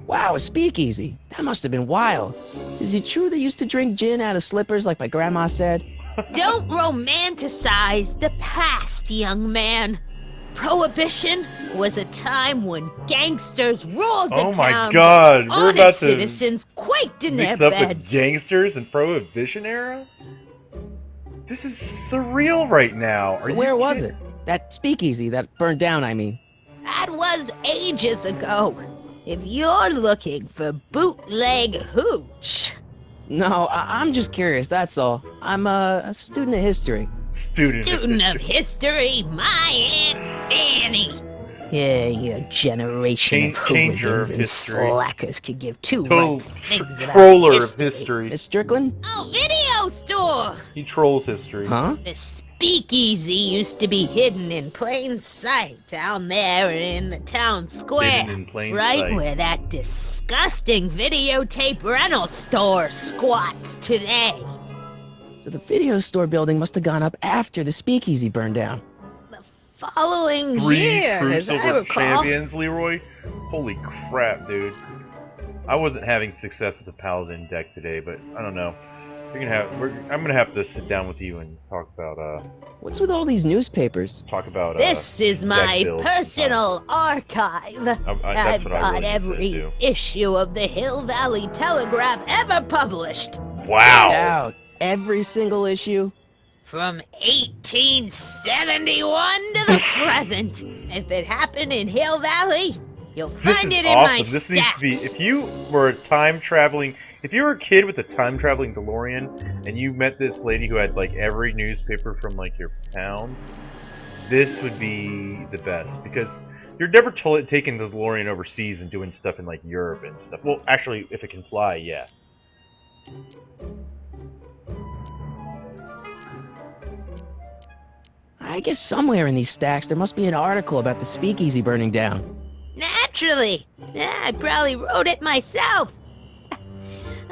Wow, a speakeasy. That must have been wild. Is it true they used to drink gin out of slippers like my grandma said? Don't romanticize the past, young man. Prohibition was a time when gangsters ruled the Oh my town. god, we're Honest about to citizens quaked in their mix up with beds. gangsters and Prohibition era? This is surreal right now. Are So you where was kidding? it? That speakeasy that burned down, I mean. That was ages ago. If you're looking for bootleg hooch, No, I'm just curious, that's all. I'm a student of history. Student of history, my Aunt Fanny. Yeah, your generation of Changer of hooligans and history. slackers could give two Total right things about troller of history. history. Miss Strickland? Oh, video store! He trolls history. Huh? The speakeasy used to be hidden in plain sight down there in the town square. Hidden in plain right sight. where that disgusting videotape rental store squats today. So the video store building must have gone up after the speakeasy burned down. The following 3 year, True as I Silver recall. champions, Leroy. Holy crap, dude. I wasn't having success with the Paladin deck today, but I don't know. I'm gonna have to sit down with you and talk about What's with all these newspapers? This is my builds personal archive. that's I've what I got really need to every do. issue of the Hill Valley Telegraph ever published. Wow. Out. Every single issue? From 1871 to the present. If it happened in Hill Valley, you'll This find is it in my awesome. This needs to be. stacks. If you were if you were a kid with a time traveling DeLorean and you met this lady who had like every newspaper from like your town, this would be the best because you're never taking the DeLorean overseas and doing stuff in like Europe and stuff. Well, actually, if it can fly, yeah. I guess somewhere in these stacks there must be an article about the speakeasy burning down. Naturally. Yeah, I probably wrote it myself.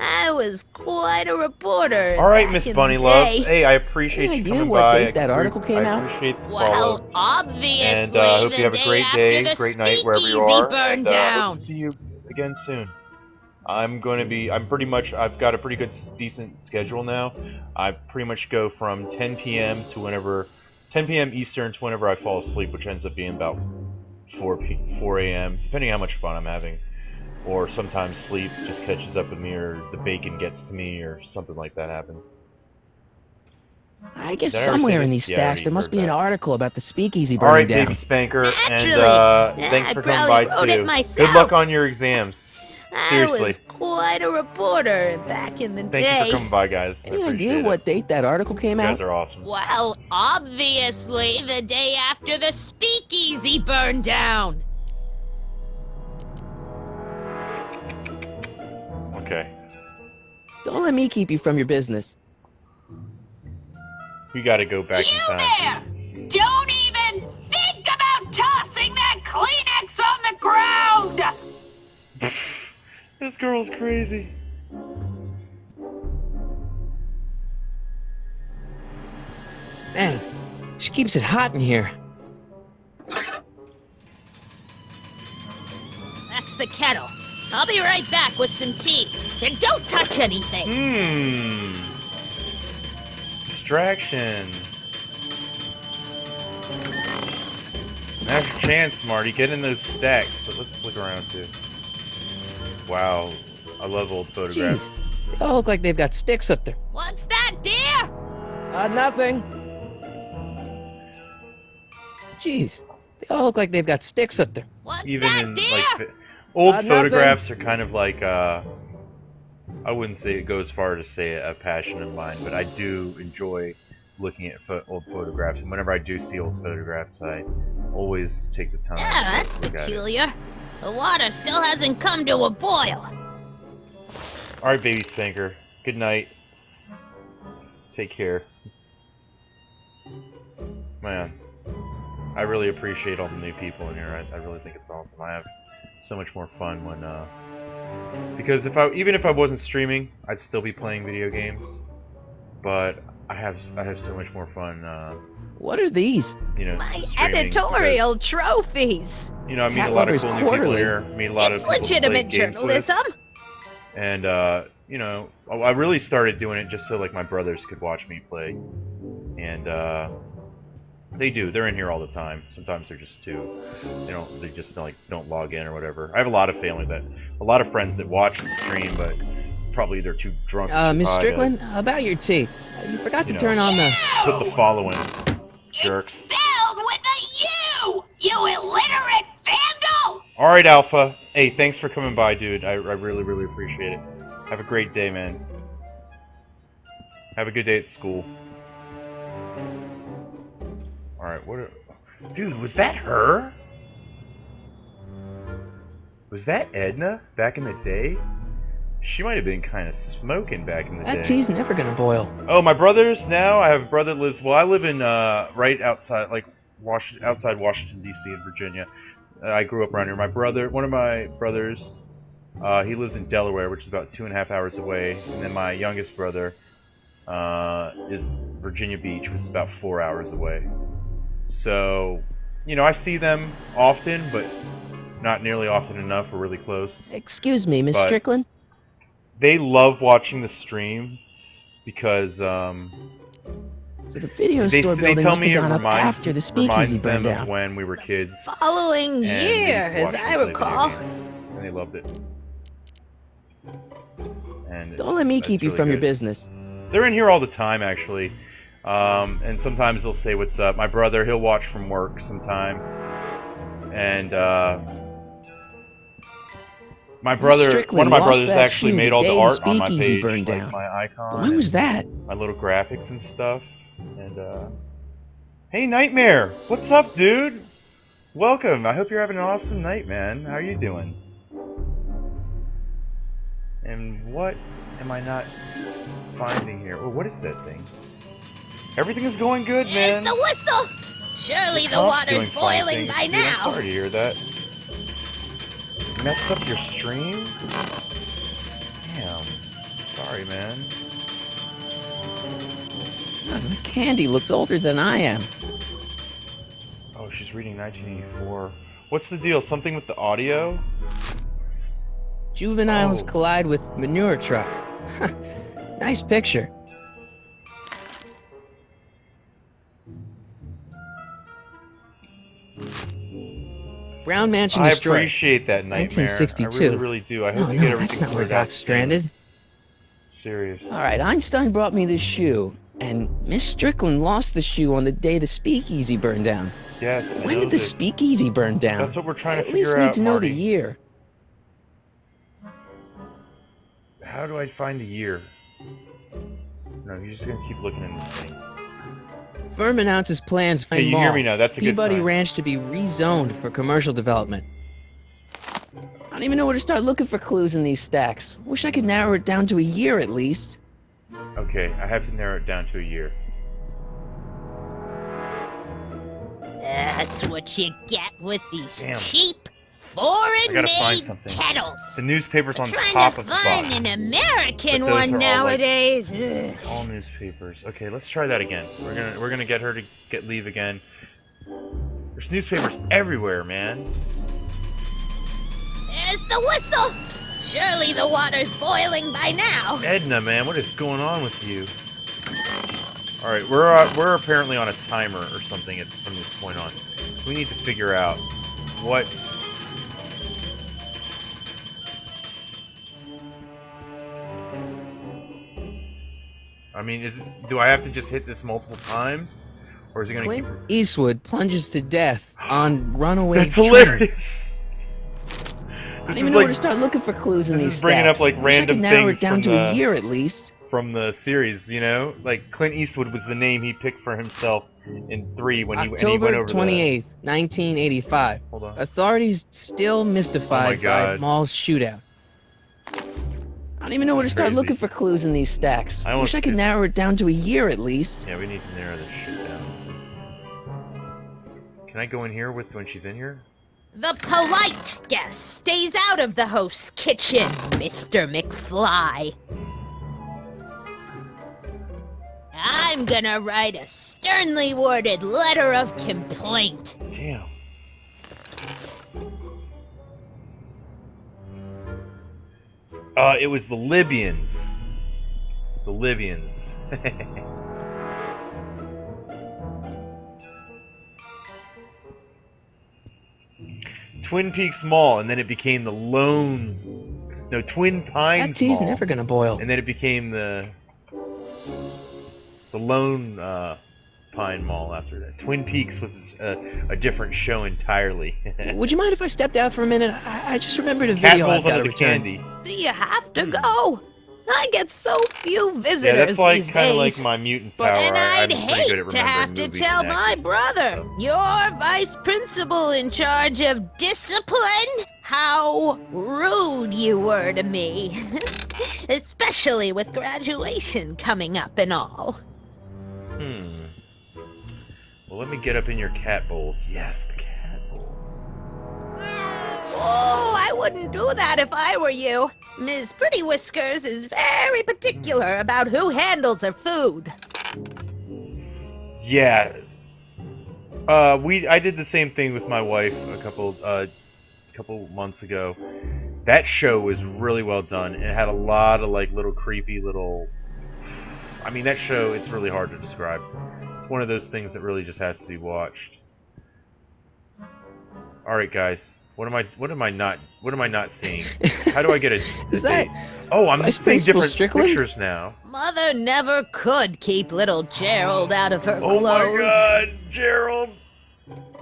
I was quite a reporter. All right, back Miss in the Bunny Love. day. Hey, I appreciate Any you idea coming what by. date that article came out? I appreciate the Well, follow. obviously, And I hope the you have a day great after day, the great night, wherever you speakeasy are. burned And down. hope to see you again soon. I've got a pretty good, decent schedule now. I pretty much go from 10 p.m. to 10 p.m. Eastern to whenever I fall asleep, which ends up being about 4 a.m., depending on how much fun I'm having. Or sometimes sleep just catches up with me, or the bacon gets to me, or something like that happens. I guess Did I already say somewhere in this? these Yeah, I stacks already there must heard be an that. article about the speakeasy All burning right, down. baby spanker, and Naturally. Yeah, thanks I for coming probably by wrote it too. myself. Good luck on your exams. I Seriously. was quite a reporter back in the Thank you day. for coming by, guys. I Any appreciate idea it. what date that article came You out? guys are awesome. Well, obviously, the day after the speakeasy burned down. Okay. Don't let me keep you from your business. We gotta go back in time. there! Don't even think about tossing that Kleenex on the ground! This girl girl's crazy. Man, she keeps it hot in here. That's the kettle. I'll be right back with some tea. And don't touch anything. Distraction. Now's your chance, Marty. Get in those stacks, but let's look around too. Wow, I love old photographs. Jeez, they all look like they've got sticks up there. What's that, dear? Nothing. Jeez, they all look like they've got sticks up there. What's Even that, in dear? like old Nothing. photographs are kind of like I wouldn't say it goes far to say a passion of mine, but I do enjoy looking at old photographs, and whenever I do see old photographs, I always take the time. Yeah, to that's look at it. peculiar. The water still hasn't come to a boil. All right, baby spanker. Good night. Take care. Man, I really appreciate all the new people in here. I really think it's awesome. I have so much more fun when because even if I wasn't streaming, I'd still be playing video games. But I have so much more fun. What are these? You know, My streaming editorial because, trophies. you know, I meet Cat a lot of Lovers cool new people Quarterly. here. Meet a lot It's of people to play legitimate games with. journalism. And you know, I really started doing it just so like my brothers could watch me play, and they do. They're in here all the time. Sometimes they're just too, they just like don't log in or whatever. I have a lot of friends that watch and stream, but probably they're too drunk. or too Miss high to Strickland, about your tea. You forgot to You know. turn on the. put the following, jerks. Spelled with a U, you illiterate vandal! All right, Alpha. Hey, thanks for coming by, dude. I really, really appreciate it. Have a great day, man. Have a good day at school. All right, dude, was that her? Was that Edna back in the day? She might have been kind of smoking back in the day. That tea's never gonna boil. Oh, my brothers now. I have a brother that lives. Well, I live in right outside, like outside Washington D.C. in Virginia. I grew up around here. One of my brothers, he lives in Delaware, which is about 2.5 hours away, and then my youngest brother is Virginia Beach, which is about 4 hours away. So, you know, I see them often, but not nearly often enough. We're really close. Excuse me, Miss But- Strickland. They love watching the stream because So the video they store tell building must me have it gone up reminds after the speakeasy burned them of down. when we were kids. Following and we year, used to as watch them I play video recall. games, and they loved it. And Don't let me keep you from your business. They're in here all the time, actually. And sometimes they'll say what's up. My brother, he'll watch from work sometime. And my brother, Strickland one of my lost brothers that actually shoe made the all the day the art on my speakeasy page, burned like down. my icon. When was that? My little graphics and stuff. And hey, Nightmare, what's up, dude? Welcome. I hope you're having an awesome night, man. How are you doing? And what am I not finding here? Oh, what is that thing? Everything is going good, man. There's the whistle! Surely the comp's water's doing fine boiling things, by dude. I'm now. sorry to hear that. Messed up your stream? Damn. Sorry, man. The candy looks older than I am. Oh, she's reading 1984. What's the deal? Something with the audio? Juveniles Oh. collide with manure truck. Nice picture. Brown Mansion I destroyed. appreciate that, Nightmare. 1962. I really, really do. I hope No, you get no, everything that's not where sorted out Doc's soon. stranded. Serious. All right, Einstein brought me this shoe, and Miss Strickland lost the shoe on the day the speakeasy burned down. Yes, I When know did the this. speakeasy burn down? That's what we're trying I to at figure least out, need to know Marty. the year. How do I find the year? No, you're just gonna keep looking in this thing. Firm announces plans for Hey, you mall. hear me now? That's a good Peabody sign. Ranch to be rezoned for commercial development. I don't even know where to start looking for clues in these stacks. Wish I could narrow it down to a year at least. Okay, I have to narrow it down to a year. That's what you get with these Damn. cheap, foreign gotta find made something. kettles. The newspaper's on Trying top to of the find box. an American But those one are all, like, nowadays. Ugh. All newspapers. Okay, let's try that again. We're gonna get her to leave again. There's newspapers everywhere, man. There's the whistle. Surely the water's boiling by now. Edna, man, what is going on with you? All right, we're apparently on a timer or something from this point on. We need to figure out what. I mean, do I have to just hit this multiple times, or is it gonna Clint keep? Eastwood plunges to death on runaway That's train. hilarious. I don't even know where to start looking for clues in this these is bringing stacks. up, like, Wish I random could narrow things it down from to a the- year at least. From the series, you know, like Clint Eastwood was the name he picked for himself in 3 when he went October over 28th, 1985. Hold on. Authorities still mystified by God. mall shootout. I don't even know where to This is start crazy. looking for clues in these stacks. I Wish almost I could did. narrow it down to a year at least. Yeah, we need to narrow this shit down. Can I go in here with when she's in here? The polite guest stays out of the host's kitchen, Mr. McFly. I'm gonna write a sternly worded letter of complaint. Damn. It was the Libyans. The Libyans. Twin Peaks Mall, and then it became the Twin That Pines tea's Mall, never gonna boil. and then it became the Lone Pine Mall after that. Twin Peaks was a different show entirely. Would you mind if I stepped out for a minute? I just remembered a Cat video I've bowls got under to the return. candy. Do you have to go? I get so few visitors Yeah, that's like these kind of days. like my mutant But power. and I'd I'm pretty good at hate to have to remembering movies tell and my actors. brother, your vice principal in charge of discipline, how rude you were to me. Especially with graduation coming up and all. Well, let me get up in your cat bowls. Yes, the cat bowls. Oh, I wouldn't do that if I were you. Ms. Pretty Whiskers is very particular about who handles her food. Yeah. I did the same thing with my wife a couple months ago. That show was really well done. It had a lot of like little creepy little. I mean, that show, it's really hard to describe. It's one of those things that really just has to be watched. All right, guys. What am I not seeing? How do I get a Is date? that Oh, I'm Vice seeing Principal different Strickland? pictures now. Mother never could keep little Gerald out of her Oh clothes. my God, Gerald!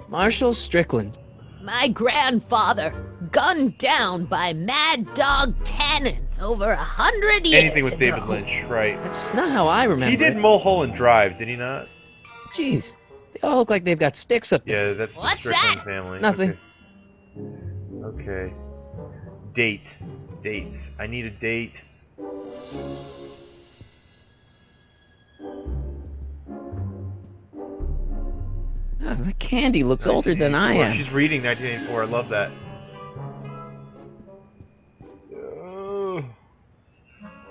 Marshall Strickland? My grandfather, gunned down by Mad Dog Tannen over 100 years Anything with ago. David Lynch, right? That's not how I remember He did it. Mulholland Drive, did he not? Jeez, they all look like they've got sticks up there. Yeah, that's the What's Strickland that? family. Nothing. Okay. Dates. I need a date. Oh, the candy looks older than I 1984. am. She's reading 1984. I love that. Oh.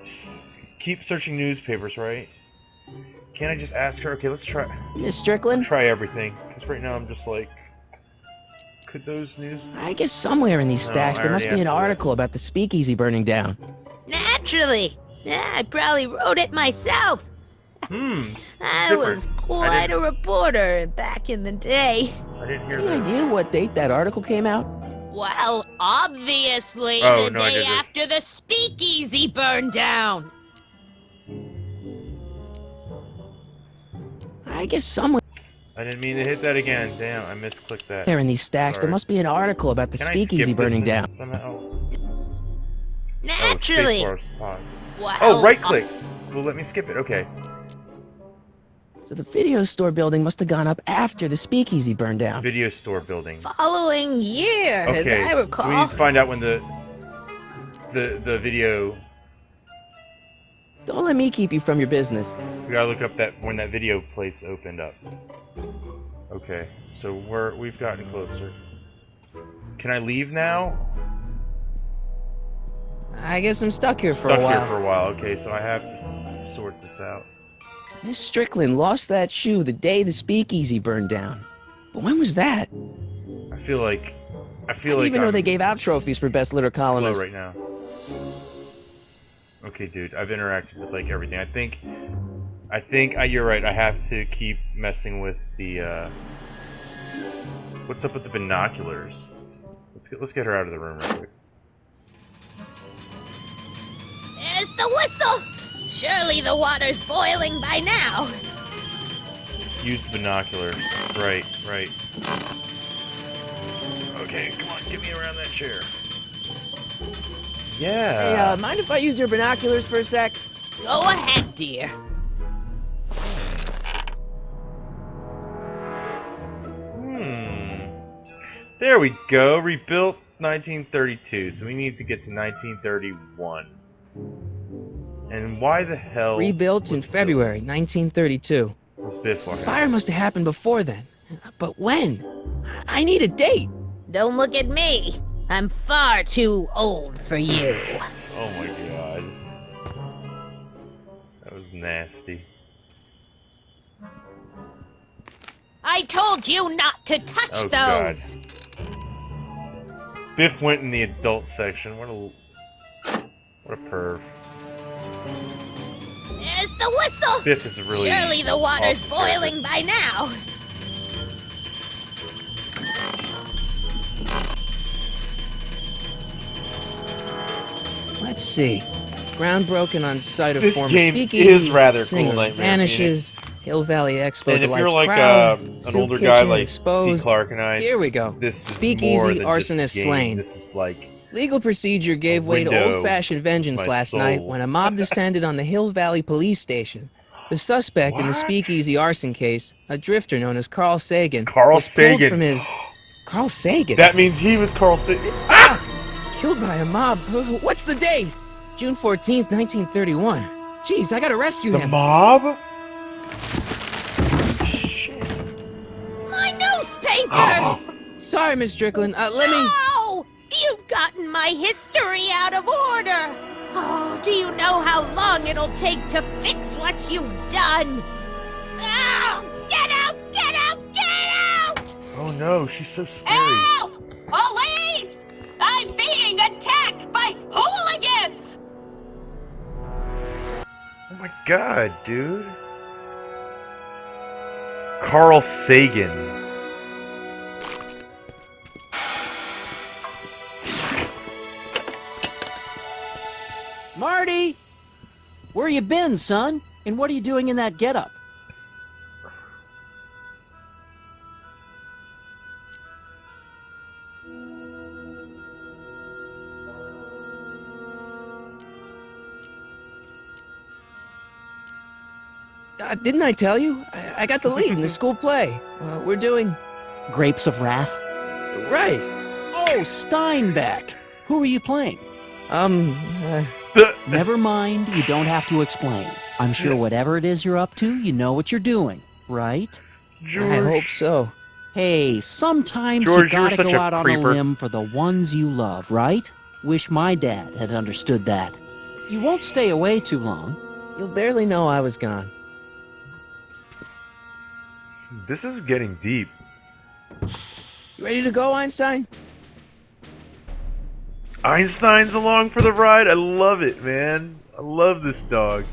Just keep searching newspapers, right? Can't I just ask her? Okay, let's try Miss Strickland? everything. Because right now I'm just like, could those news? I guess somewhere in these No, stacks I there must already be an asked her that. article about the speakeasy burning down. Naturally. Yeah, I probably wrote it myself. I different. was quite a reporter back in the day. I didn't hear Any that. idea what date that article came out? Well, obviously Oh, the no, I day didn't. after the speakeasy burned down. I guess somewhere I didn't mean to hit that again. Damn, I misclicked that. in these stacks there Sorry. must be an article about the Can I speakeasy skip burning this down. somehow? Naturally. Oh, space bars, pause. Well, Oh, right click. Well, let me skip it. Okay. So the video store building must have gone up after the speakeasy burned down. Video store building. following year, Okay. as I So we recall. need to find out when the video. Don't let me keep you from your business. We gotta look up when that video place opened up. Okay. So we've gotten closer. Can I leave now? I guess I'm stuck here for Stuck a while. here for a while. Okay, so I have to sort this out. Miss Strickland lost that shoe the day the speakeasy burned down. But when was that? I feel like I didn't even know they gave out trophies for best litter slow columnist. right now. Okay, dude, I've interacted with like everything. I think you're right. I have to keep messing with the. What's up with the binoculars? Let's get her out of the room real quick. There's the whistle! Surely the water's boiling by now. Use the binoculars. Right. Okay, come on, get me around that chair. Yeah. Hey, mind if I use your binoculars for a sec? Go ahead, dear. There we go. Rebuilt 1932. So we need to get to 1931. And why the hell? Rebuilt in was February 1932. Was Biff walking? Fire must have happened before then. But when? I need a date. Don't look at me. I'm far too old for you. Oh my god. That was nasty. I told you not to touch Oh, God. those. Biff went in the adult section. What a perv. There's the whistle. Biff is really. Surely the water's awesome boiling by now. Let's see. Ground broken on site of This former game speakeasy. is rather cool, Singer Nightmare vanishes. Hill Valley Expo And if delights you're like crowd. an Soup older guy kitchen like T. exposed. Clark and I, Here we go. this is Speakeasy more than arsonist just a game. slain. This is like Legal procedure gave way to window old-fashioned vengeance my last night soul. when a mob descended on the Hill Valley Police Station. The suspect in the What? speakeasy arson case, a drifter known as Carl Sagan, Carl was pulled Sagan. from his... Carl Sagan? that means he was Carl Sagan. Killed by a mob. What's the date? June 14th, 1931. Jeez, I gotta rescue The him. mob? My newspapers! Sorry, Miss Strickland. Let me... No! You've gotten my history out of order! Oh, do you know how long it'll take to fix what you've done? Oh, get out! Get out! Get out! Oh no, she's so scary. Help! Police! I'm being attacked by hooligans! Oh my god, dude. Carl Sagan. Marty! Where you been, son? And what are you doing in that getup? Didn't I tell you? I got the lead in the school play. We're doing... Grapes of Wrath? Right. Oh, Steinbeck! Who are you playing? Never mind, you don't have to explain. I'm sure whatever it is you're up to, you know what you're doing, right? George. I hope so. Hey, sometimes George, you you're gotta such go a out on a creeper. limb for the ones you love, right? Wish my dad had understood that. You won't stay away too long. You'll barely know I was gone. This is getting deep. You ready to go, Einstein? Einstein's along for the ride. I love it, man. I love this dog.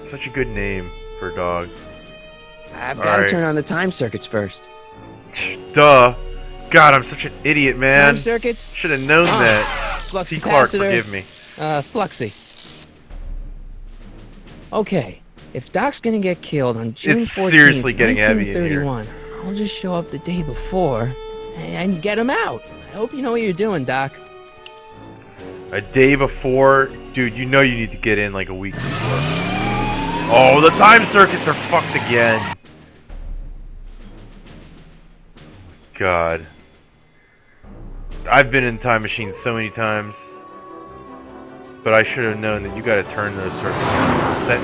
Such a good name for a dog. I've got to Alright. turn on the time circuits first. Duh. God, I'm such an idiot, man. Time circuits? Should have known that. Flux T. Clark, capacitor. forgive me. Fluxy. Okay, if Doc's gonna get killed on June It's 14th, seriously getting heavy in here. 1931, I'll just show up the day before and get him out. I hope you know what you're doing, Doc. A day before, dude, you know you need to get in like a week before. Oh, the time circuits are fucked again. God. I've been in time machines so many times. But I should have known that you gotta turn those circuits on. That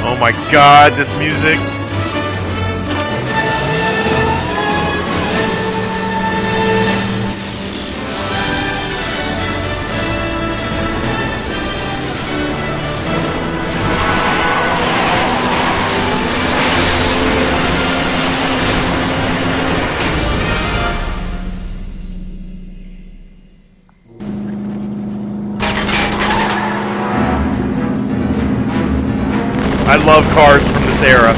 oh my god, this music. era.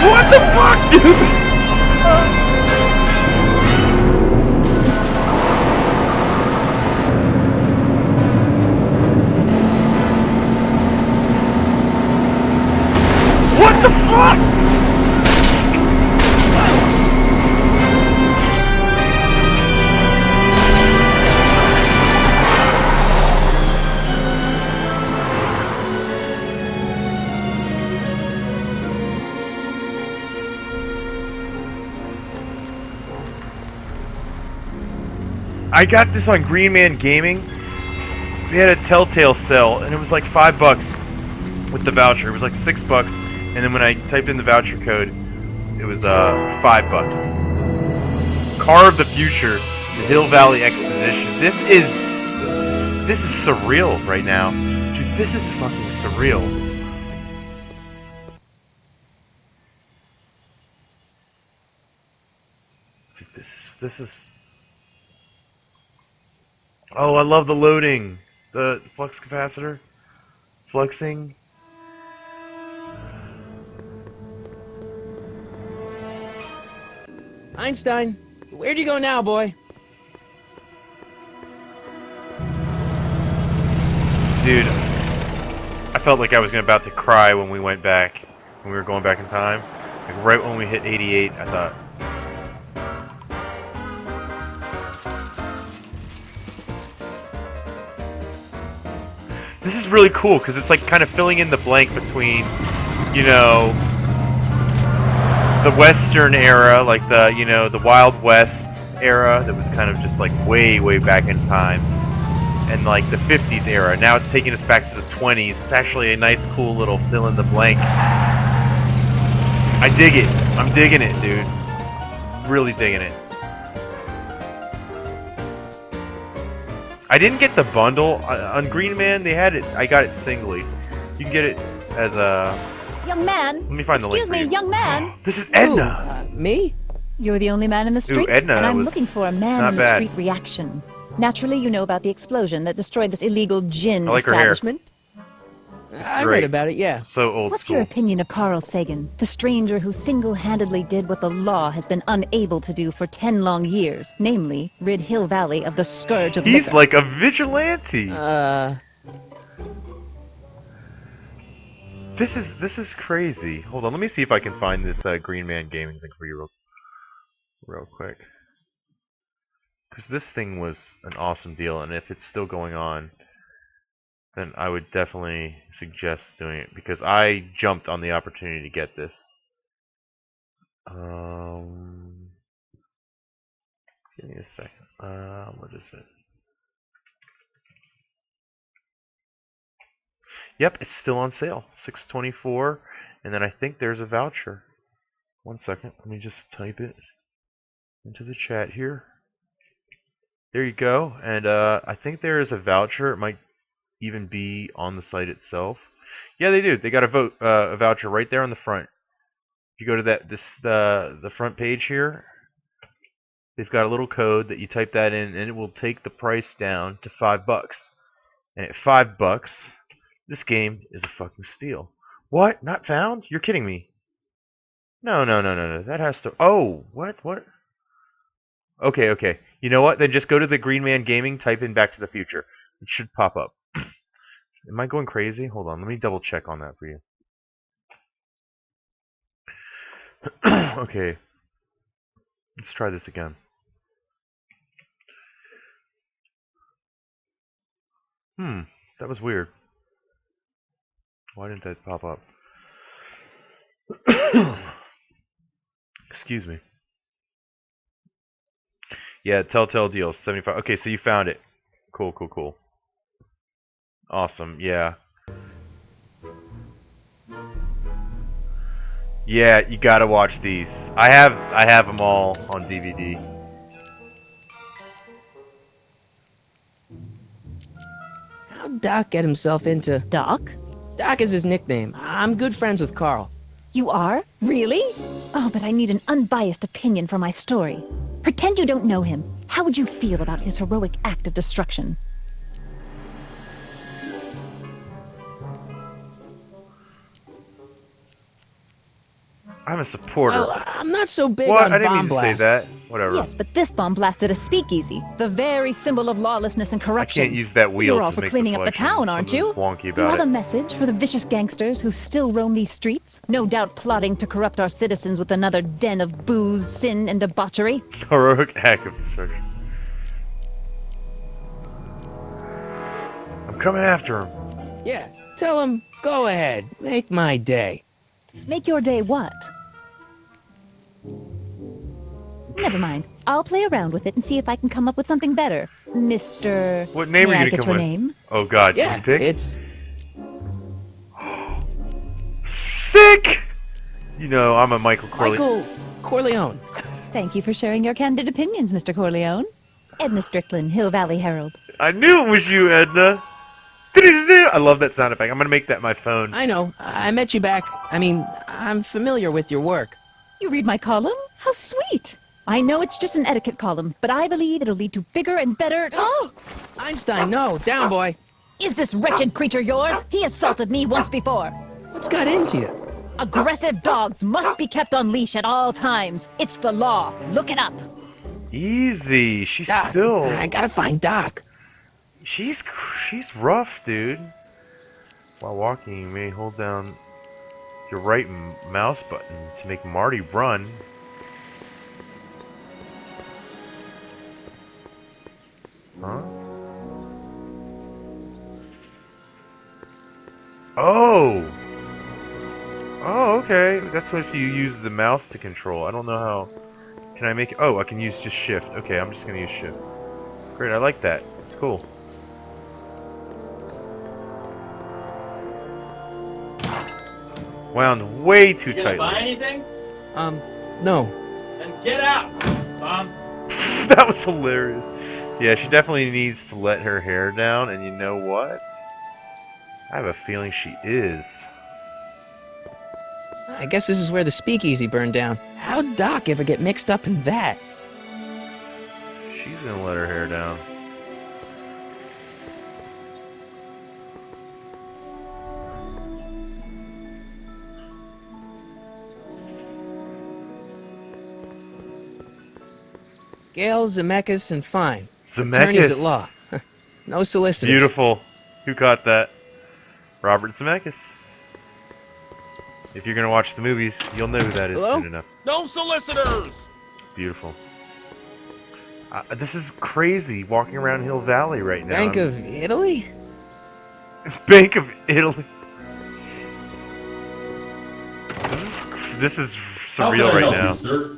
What the fuck, dude? What the fuck? I got this on Green Man Gaming. They had a Telltale sale, and it was like $5 with the voucher. It was like $6, and then when I typed in the voucher code, it was $5. Car of the Future, the Hill Valley Exposition. This is surreal right now, dude. This is fucking surreal. Dude, this is. Oh, I love the loading. The flux capacitor. Fluxing. Einstein, where'd you go now, boy? Dude, I felt like I was about to cry when we went back. When we were going back in time. Like right when we hit 88, I thought... This is really cool because it's like kind of filling in the blank between, you know, the Western era, like the, you know, the Wild West era that was kind of just like way, way back in time, and like the 50s era. Now it's taking us back to the 20s. It's actually a nice, cool little fill in the blank. I dig it. I'm digging it, dude. Really digging it. I didn't get the bundle on Green Man. They had it. I got it singly. You can get it as a. Young man. Let me find the link. Excuse me, young man. This is Edna. Me? You're the only man in the street, Edna and I'm was looking for a man not in the bad. street reaction. Naturally, you know about the explosion that destroyed this illegal gin I like her hair. establishment. I great. read about it, yeah. So old What's school. your opinion of Carl Sagan, the stranger who single-handedly did what the law has been unable to do for 10 long years, namely, rid Hill Valley of the scourge of He's liquor? like a vigilante. This is crazy. Hold on, let me see if I can find this Green Man Gaming thing for you real quick. Because this thing was an awesome deal, and if it's still going on, then I would definitely suggest doing it, because I jumped on the opportunity to get this. Give me a second. What is it? Yep, it's still on sale. $6.24, and then I think there's a voucher. 1 second, let me just type it into the chat here. There you go, and I think there is a voucher. It might even be on the site itself. Yeah, they do. They got a voucher right there on the front. If you go to the front page here, they've got a little code that you type that in, and it will take the price down to $5. And at $5, this game is a fucking steal. What? Not found? You're kidding me. No. That has to... Oh, what? Okay. You know what? Then just go to the Green Man Gaming, type in Back to the Future. It should pop up. Am I going crazy? Hold on, let me double check on that for you. Okay. Let's try this again. That was weird. Why didn't that pop up? Excuse me. Yeah, Telltale deals, 75. Okay, so you found it. Cool. Awesome, yeah. Yeah, you gotta watch these. I have them all on DVD. How'd Doc get himself into... Doc? Doc is his nickname. I'm good friends with Carl. You are? Really? Oh, but I need an unbiased opinion for my story. Pretend you don't know him. How would you feel about his heroic act of destruction? I'm a supporter. Well, I'm not so big What? on I didn't bomb mean to say blasts. that. Whatever. Yes, but this bomb blasted a speakeasy, the very symbol of lawlessness and I corruption. can't use that wheel You're all to for make cleaning the up the selection. town, aren't you? Something's wonky Do you about have a it. message for the vicious gangsters who still roam these streets? No doubt plotting to corrupt our citizens with another den of booze, sin, and debauchery. Heroic act of destruction. I'm coming after him. Yeah, tell him, go ahead, make my day. Make your day what? Never mind. I'll play around with it and see if I can come up with something better. Mr. What name May are I you get gonna your come with? name? Oh God, Yeah, can you pick? it's Sick! You know, I'm a Michael Corleone. Michael Corleone. Thank you for sharing your candid opinions, Mr. Corleone. Edna Strickland, Hill Valley Herald. I knew it was you, Edna. I love that sound effect. I'm gonna make that my phone. I know, I met you back. I mean, I'm familiar with your work. You read my column? How sweet! I know it's just an etiquette column, but I believe it'll lead to bigger and better. Oh! Einstein, no, down, boy. Is this wretched creature yours? He assaulted me once before. What's got into you? Aggressive dogs must be kept on leash at all times. It's the law. Look it up. Easy. She's Doc, still. I gotta find Doc. She's rough, dude. While walking, you may hold down your right mouse button to make Marty run. Huh? Oh! Oh, okay. That's what if you use the mouse to control. I don't know how. Can I make it? Oh, I can use just shift. Okay, I'm just gonna use shift. Great, I like that. It's cool. Wound way too You gonna buy tightly. anything? No. Then get out, Tom. That was hilarious. Yeah, she definitely needs to let her hair down, and you know what? I have a feeling she is. I guess this is where the speakeasy burned down. How'd Doc ever get mixed up in that? She's gonna let her hair down. Gail, Zemeckis, and Fine. Attorneys at Zemeckis. law. No solicitors. Beautiful. Who caught that? Robert Zemeckis. If you're gonna watch the movies, you'll know who that is Hello? soon enough. No solicitors. Beautiful. This is crazy, walking around Hill Valley right now. Bank of Italy? Bank of Italy. This is surreal right now. sir?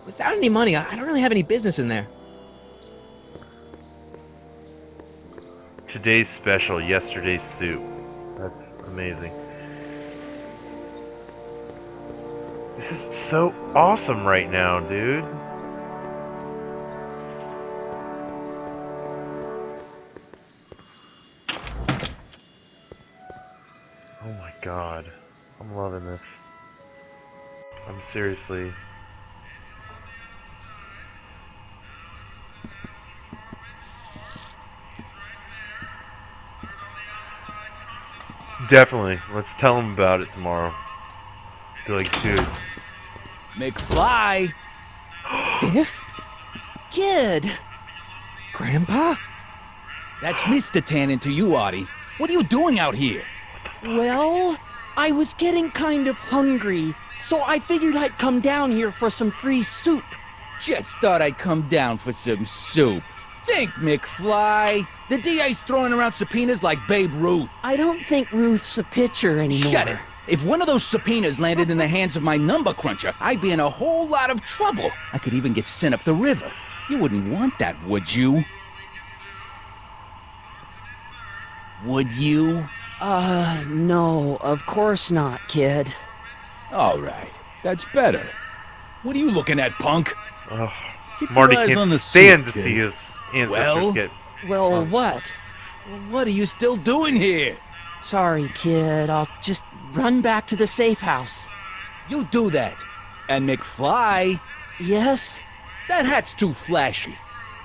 Without any money, I don't really have any business in there. Today's special, yesterday's soup. That's amazing. This is so awesome right now, dude. Oh my god. I'm loving this. I'm seriously... Definitely. Let's tell him about it tomorrow. Be like, dude. McFly! Biff? Kid! Grandpa? That's Mr. Tannen to you, Artie. What are you doing out here? Well, I was getting kind of hungry, so I figured I'd come down here for some free soup. Just thought I'd come down for some soup. Think, McFly. The DA's throwing around subpoenas like Babe Ruth. I don't think Ruth's a pitcher anymore. Shut it. If one of those subpoenas landed in the hands of my number cruncher, I'd be in a whole lot of trouble. I could even get sent up the river. You wouldn't want that, would you? Would you? No, of course not, kid. All right. That's better. What are you looking at, punk? Ugh. Keep Marty your eyes can't on the stand soup, to kid. see his ancestors Well? get... Well, what? Well, what are you still doing here? Sorry, kid. I'll just run back to the safe house. You do that. And McFly, Yes? that hat's too flashy.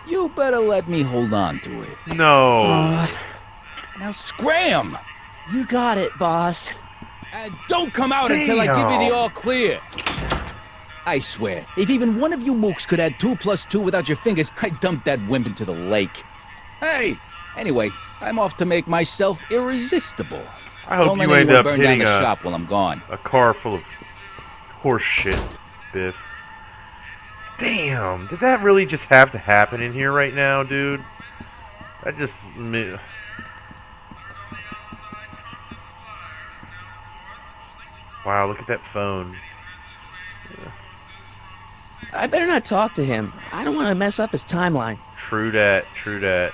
You better let me hold on to it. No. Uh, Now scram! you got it, boss. And don't come out until I give you Damn. the all clear. I swear, if even one of you mooks could add 2 + 2 without your fingers, I'd dump that wimp into the lake. Hey! Anyway, I'm off to make myself irresistible. I hope Don't let you end anyone up burn down hitting the shop while I'm gone. a car full of horse shit, Biff. Damn, did that really just have to happen in here right now, dude? That just... Wow, look at that phone. I better not talk to him. I don't want to mess up his timeline. True dat, true dat.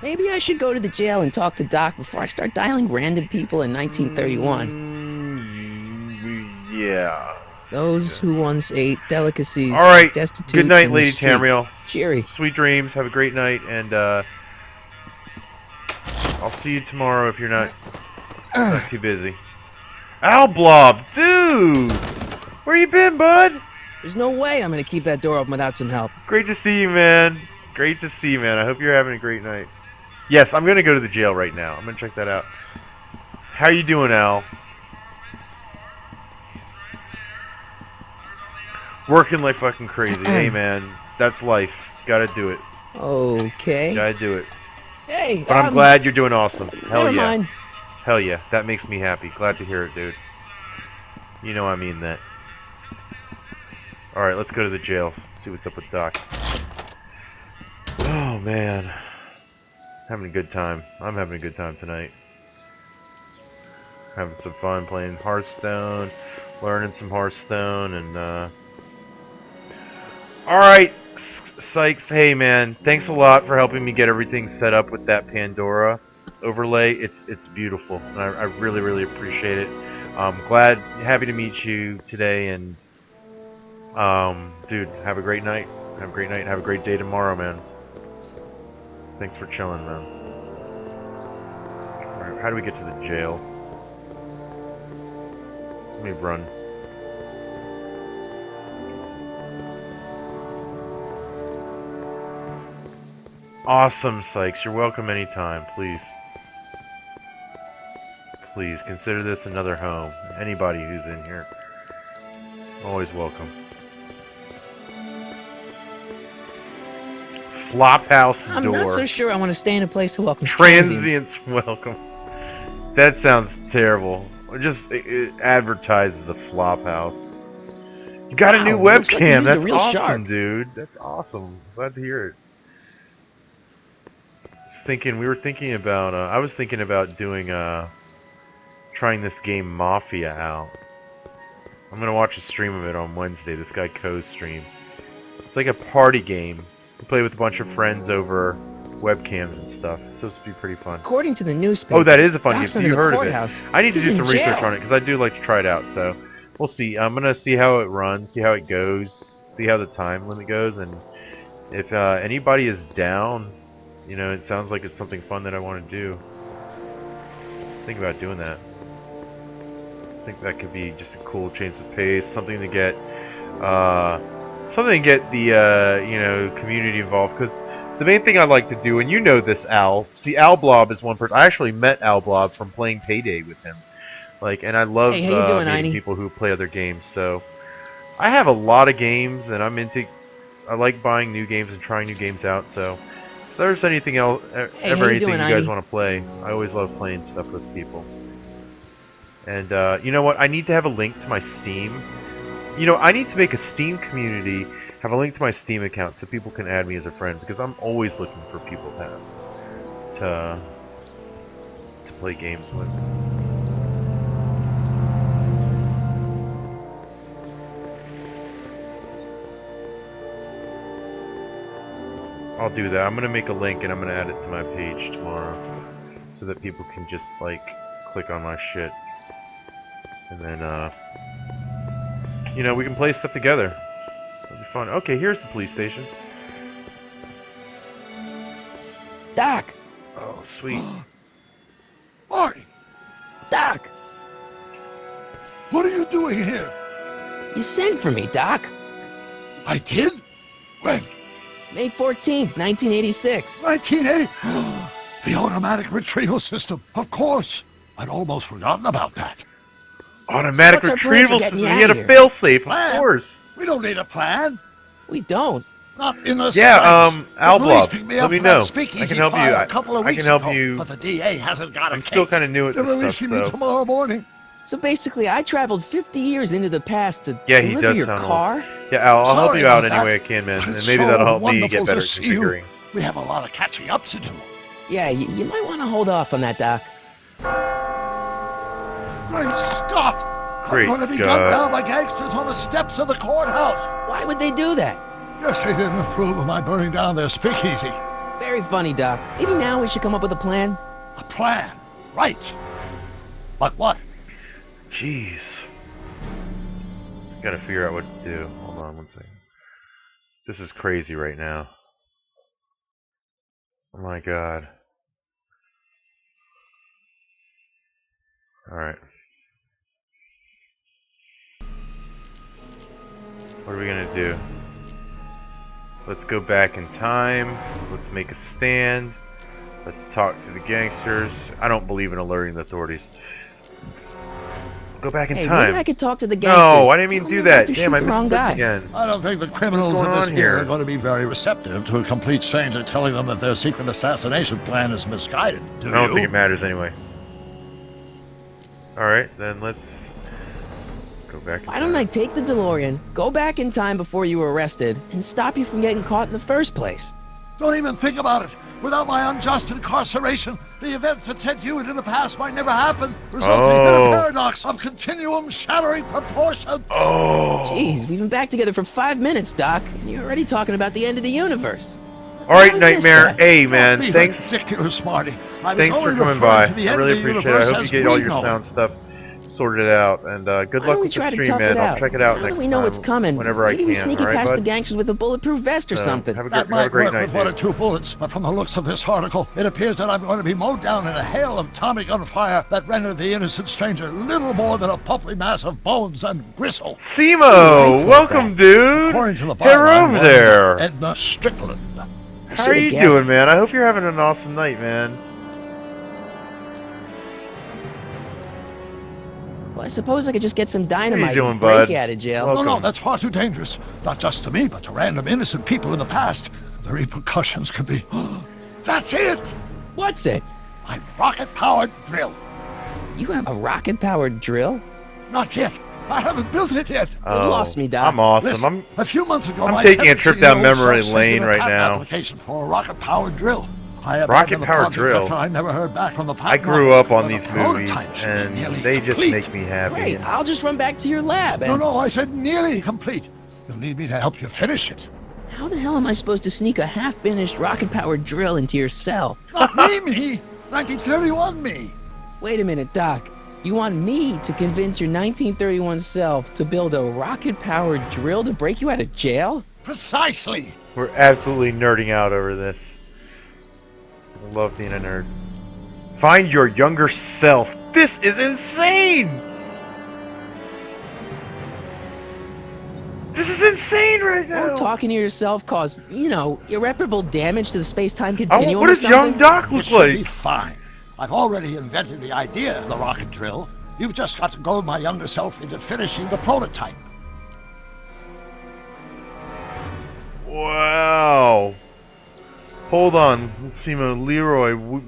Maybe I should go to the jail and talk to Doc before I start dialing random people in 1931. Yeah. Those who once ate delicacies. All right. Destitute Good night, in the Lady street. Tamriel. Cheery. Sweet dreams. Have a great night, and I'll see you tomorrow if you're not too busy. Owl Blob, dude, where you been, bud? There's no way I'm gonna keep that door open without some help. Great to see you, man. Great to see you, man. I hope you're having a great night. Yes, I'm gonna go to the jail right now. I'm gonna check that out. How you doing, Al? Working like fucking crazy. Hey, man, that's life. Gotta do it. Okay. Gotta do it. Hey, But I'm glad you're doing awesome. Hell never yeah. mind. Hell yeah. That makes me happy. Glad to hear it, dude. You know I mean that. Alright, let's go to the jail. See what's up with Doc. Oh, man. Having a good time. I'm having a good time tonight. Having some fun playing Hearthstone. Learning some Hearthstone and, Alright, Sykes. Hey, man. Thanks a lot for helping me get everything set up with that Pandora overlay. It's beautiful. And I really, really appreciate it. Happy to meet you today, and dude, have a great night. Have a great night. Have a great day tomorrow, man. Thanks for chilling, man. Alright, how do we get to the jail? Let me run. Awesome, Sykes. You're welcome anytime, please. Please, consider this another home. Anybody who's in here. Always welcome. Flophouse I'm door. not so sure I want to stay in a place that welcomes transients. Transients welcome. That sounds terrible. It advertises a flophouse. You got a new Wow, looks like you webcam. used a That's real awesome, shark. dude. That's awesome. Glad to hear it. We were thinking about, I was thinking about doing, trying this game Mafia out. I'm gonna watch a stream of it on Wednesday, this guy Ko's stream. It's like a party game. You play with a bunch of friends over webcams and stuff. It's supposed to be pretty fun. According to the newspaper. Oh, that is a fun game, Doc's so under you the heard of it. courthouse. I need to He's do in some research jail. on it, because I do like to try it out, so we'll see. I'm gonna see how it runs, see how it goes, see how the time limit goes, and if anybody is down, you know, it sounds like it's something fun that I want to do. Think about doing that. I think that could be just a cool change of pace, something to get the you know, community involved, because the main thing I like to do, and you know this, Al. See, Al Blob is one person. I actually met Al Blob from playing Payday with him. Like, and I love Hey, how you doing, meeting Einie? people who play other games. So, I have a lot of games, and I like buying new games and trying new games out. So, if there's anything else, how ever you anything doing, you guys Einie? want to play, I always love playing stuff with people. And you know what? I need to have a link to my Steam. You know, I need to make a Steam community, have a link to my Steam account so people can add me as a friend, because I'm always looking for people to play games with. I'll do that. I'm going to make a link and I'm going to add it to my page tomorrow so that people can just, like, click on my shit. And then, you know, we can play stuff together. It'll be fun. Okay, here's the police station. Doc! Oh, sweet. Marty, Doc! what are you doing here? You sent for me, Doc. I did? When? May 14th, 1986. 1980? The automatic retrieval system, of course. I'd almost forgotten about that. Automatic So what's our plan for retrieval getting system. you He had out a of here? failsafe, of Plan? course. We don't need a plan. We don't. Not in the Yeah, slightest. The police Alblob, picked me let up me for that know. speakeasy I can help you. file a couple of I weeks can help ago, you. but the DA hasn't got a I'm case. still kind of new at They're this stuff, releasing me so tomorrow morning. So basically, I traveled 50 years into the past to yeah, he deliver does your sound car? old. Yeah, Al, I'll help Sorry you out about any that, way I can, man, but and it's maybe so that'll help me wonderful get to better at see you. configuring. We have a lot of catching up to do. Yeah, you might want to hold off on that, Doc. Great Scott! Great I'm going to be Scott. gunned down by gangsters on the steps of the courthouse. Why would they do that? Guess they didn't approve of my burning down their speakeasy. Very funny, Doc. Maybe now we should come up with a plan. A plan, right? But what? Jeez. Gotta figure out what to do. Hold on one second. This is crazy right now. Oh my god. Alright. What are we gonna do? Let's go back in time. Let's make a stand. Let's talk to the gangsters. I don't believe in alerting the authorities. Go back in Hey, time. maybe I could talk to the gangsters. No, I didn't mean Tell do them not that. to Damn, shoot I the wrong missed guy. again. I don't think the criminals What's in going this on here here? are going to be very receptive to a complete stranger telling them that their secret assassination plan is misguided. Do I don't you? think it matters anyway. Alright, then let's go back in Why time. don't I take the DeLorean, go back in time before you were arrested, and stop you from getting caught in the first place? Don't even think about it. Without my unjust incarceration, the events that sent you into the past might never happen, resulting in Oh. a paradox of continuum shattering proportions. Oh. Jeez, we've been back together for 5 minutes, Doc, and you're already talking about the end of the universe. Alright, How is Nightmare. that? Hey, Don't man. be Thanks. ridiculous, Smarty. I was Thanks for only coming referring by. to the I end really of the appreciate it. I universe hope you as get all we your know it. sound stuff sorted out. And good Why luck don't we with the try to stream, tough man. it I'll out? check it out Now next that we know time. what's coming, Whenever maybe I we can. sneak it Alright, past bud? the gangsters with a bulletproof vest or So, something. Have a That great, have a might great work night, with one or dude. two bullets, but from the looks of this article, it appears that I'm going to be mowed down in a hail of Tommy gun fire that rendered the innocent stranger little more than a pulpy mass of bones and gristle. Simo! Writes like Welcome, that. dude! According to the Hey, byline, over one there! Edna Strickland. I How are should've you guessed. doing, man? I hope you're having an awesome night, man. Well, I suppose I could just get some dynamite doing, and break bud? out of jail. Well- No, Welcome. that's far too dangerous. Not just to me, but to random innocent people in the past. The repercussions could be... That's it! What's it? My rocket-powered drill. You have a rocket-powered drill? Not yet. I haven't built it yet. lost me, Doc. I'm awesome. Listen, a few months ago, I'm my taking a trip down 17-year-old memory self sent lane in a right patent now. application for a rocket-powered drill. I abandoned the Rocket-powered project drill. after I never heard back from the I patent grew office, up on but these the prototype movies, should be and nearly they just complete. make me happy. Great, I'll just run back to your lab and... No, I said nearly complete. You'll need me to help you finish it. How the hell am I supposed to sneak a half-finished rocket-powered drill into your cell? Not me! 1931 me! Wait a minute, Doc. You want me to convince your 1931 self to build a rocket-powered drill to break you out of jail? Precisely! We're absolutely nerding out over this. I love being a nerd. Find your younger self. This is insane! This is insane right now! Won't talking to yourself cause, irreparable damage to the space-time continuum What or does young something? Doc It look should be like? fine. I've already invented the idea of the rocket drill. You've just got to goad my younger self into finishing the prototype. Wow. Hold on. Let's see, Leroy.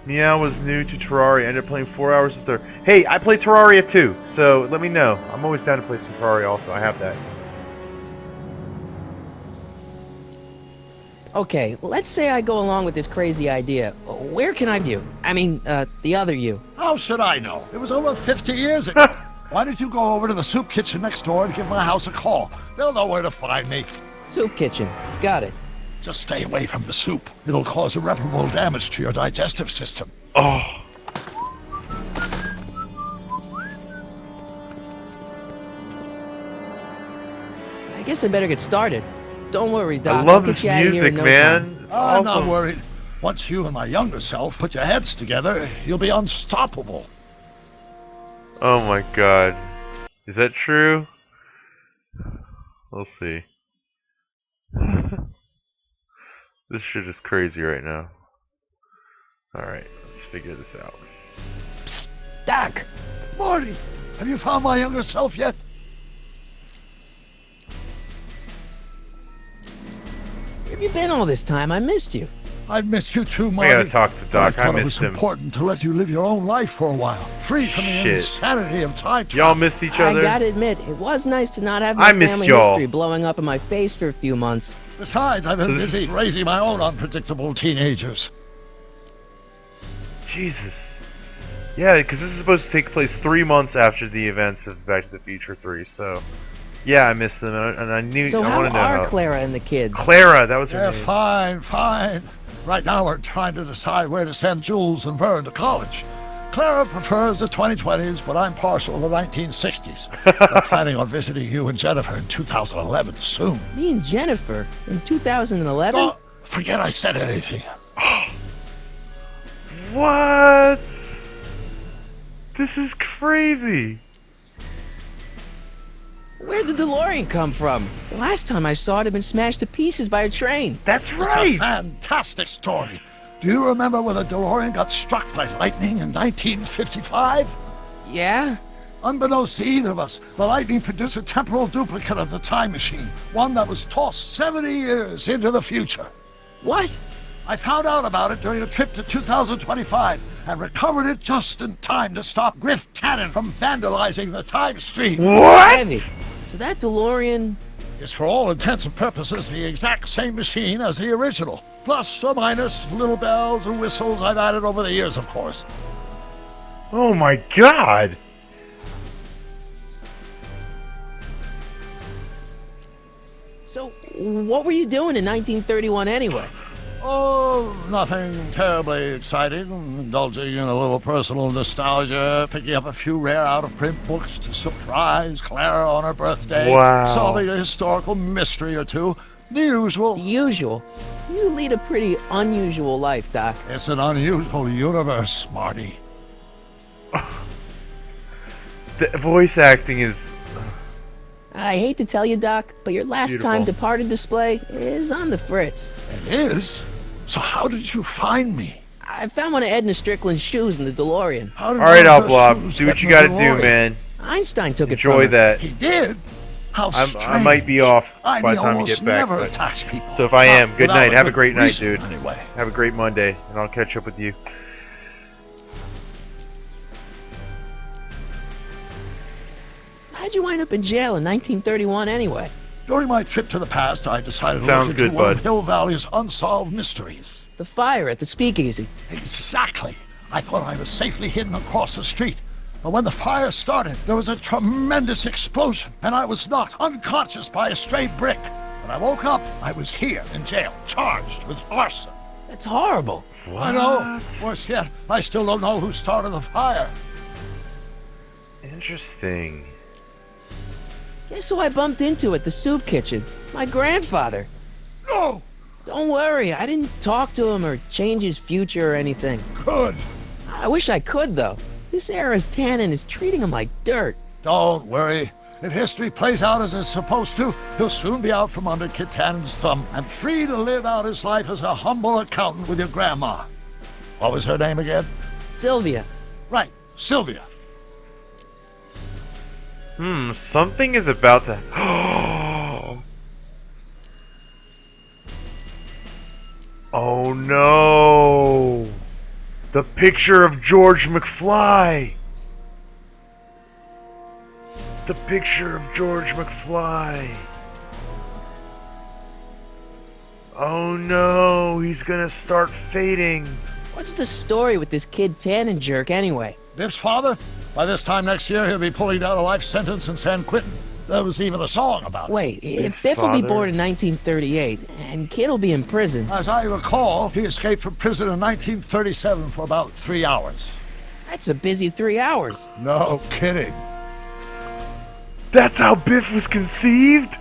Meow was new to Terraria. Ended up playing 4 hours with her. Hey, I play Terraria too, so let me know. I'm always down to play some Terraria also. I have that. Okay, let's say I go along with this crazy idea. Where can I do? I mean, the other you. How should I know? It was over 50 years ago. Why don't you go over to the soup kitchen next door and give my house a call? They'll know where to find me. Soup kitchen. Got it. Just stay away from the soup. It'll cause irreparable damage to your digestive system. Oh. I guess I better get started. Don't worry, Doc. I I'll love get this you out of here in music, no man. time. It's I'm not awesome. worried. Once you and my younger self put your heads together, you'll be unstoppable. Oh my god. Is that true? We'll see. This shit is crazy right now. Alright, let's figure this out. Psst, Doc. Marty, have you found my younger self yet? Where have you been all this time? I missed you. I've missed you too, I Marty. gotta talk to But I Doc. I thought it missed was him. important to let you live your own life for a while, free from the Shit. insanity of time Y'all travel. missed each I other? gotta admit, it was nice to not have I my missed family y'all. history blowing up in my face for a few months. Besides, I've been So this busy is- raising my own unpredictable teenagers. Jesus. Yeah, because this is supposed to take place 3 months after the events of Back to the Future 3, so... Yeah, I missed them, and I knew... So I how want to know are how... Clara and the kids? Clara, that was her Yeah, name. fine, fine. Right now we're trying to decide where to send Jules and Vern to college. Clara prefers the 2020s, but I'm partial to the 1960s. I'm planning on visiting you and Jennifer in 2011 soon. Me and Jennifer in 2011? Oh, forget I said anything. What? This is crazy. Where'd the DeLorean come from? The last time I saw it had been smashed to pieces by a train. That's It's a right. fantastic story. Do you remember when the DeLorean got struck by lightning in 1955? Yeah? Unbeknownst to either of us, the lightning produced a temporal duplicate of the time machine, one that was tossed 70 years into the future. What? I found out about it during a trip to 2025 and recovered it just in time to stop Griff Tannen from vandalizing the time stream. What? Heavy. So that DeLorean... It's for all intents and purposes the exact same machine as the original. Plus or minus little bells and whistles I've added over the years, of course. Oh my god. So, what were you doing in 1931 anyway? Oh, nothing terribly exciting. Indulging in a little personal nostalgia, picking up a few rare out-of-print books to surprise Clara on her birthday. Wow. Solving a historical mystery or two. The usual. The usual. You lead a pretty unusual life, Doc. It's an unusual universe, Marty. The voice acting is... I hate to tell you, Doc, but your last Beautiful. time departed display is on the fritz. It is? So how did you find me? I found one of Edna Strickland's shoes in the DeLorean. How did Alright, one of her Outblob, shoes do get what you in the gotta do, DeLorean? man. Einstein took it from Enjoy her. that. He did? How strange. I might be off I by the time you almost get back, never but- attacks people. So if I am, good Without night. a Have a good great night, reason, dude. Anyway. Have a great Monday, and I'll catch up with you. How'd you wind up in jail in 1931 anyway? During my trip to the past, I decided to Sounds look into good, one of bud. Hill Valley's unsolved mysteries. The fire at the speakeasy. Exactly. I thought I was safely hidden across the street. But when the fire started, there was a tremendous explosion, and I was knocked unconscious by a stray brick. When I woke up, I was here in jail, charged with arson. That's horrible. I know. Worse yet, I still don't know who started the fire. Interesting. Guess who I bumped into at the soup kitchen? My grandfather. No! Don't worry, I didn't talk to him or change his future or anything. Good. I wish I could, though. This era's Tannen is treating him like dirt. Don't worry. If history plays out as it's supposed to, he'll soon be out from under Kit Tannen's thumb and free to live out his life as a humble accountant with your grandma. What was her name again? Sylvia. Right, Sylvia. Something is about to... Oh no! The picture of George McFly! The picture of George McFly! Oh no, he's gonna start fading. What's the story with this kid Tannen jerk anyway? Biff's father? By this time next year, he'll be pulling down a life sentence in San Quentin. There was even a song about it. Wait, if Biff's Biff will be father? born in 1938, and Kid will be in prison, As I recall, he escaped from prison in 1937 for about 3 hours. that's a busy 3 hours. No kidding. That's how Biff was conceived?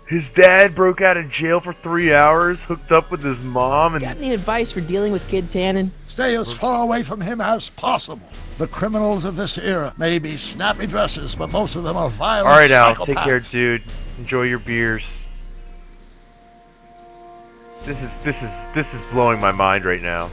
His dad broke out of jail for 3 hours, hooked up with his mom, Got and any advice for dealing with Kid Tannen? Stay as far away from him as possible. The criminals of this era may be snappy dresses, but most of them are violent alright Al, psychopaths. take care dude. Enjoy your beers. This is blowing my mind right now.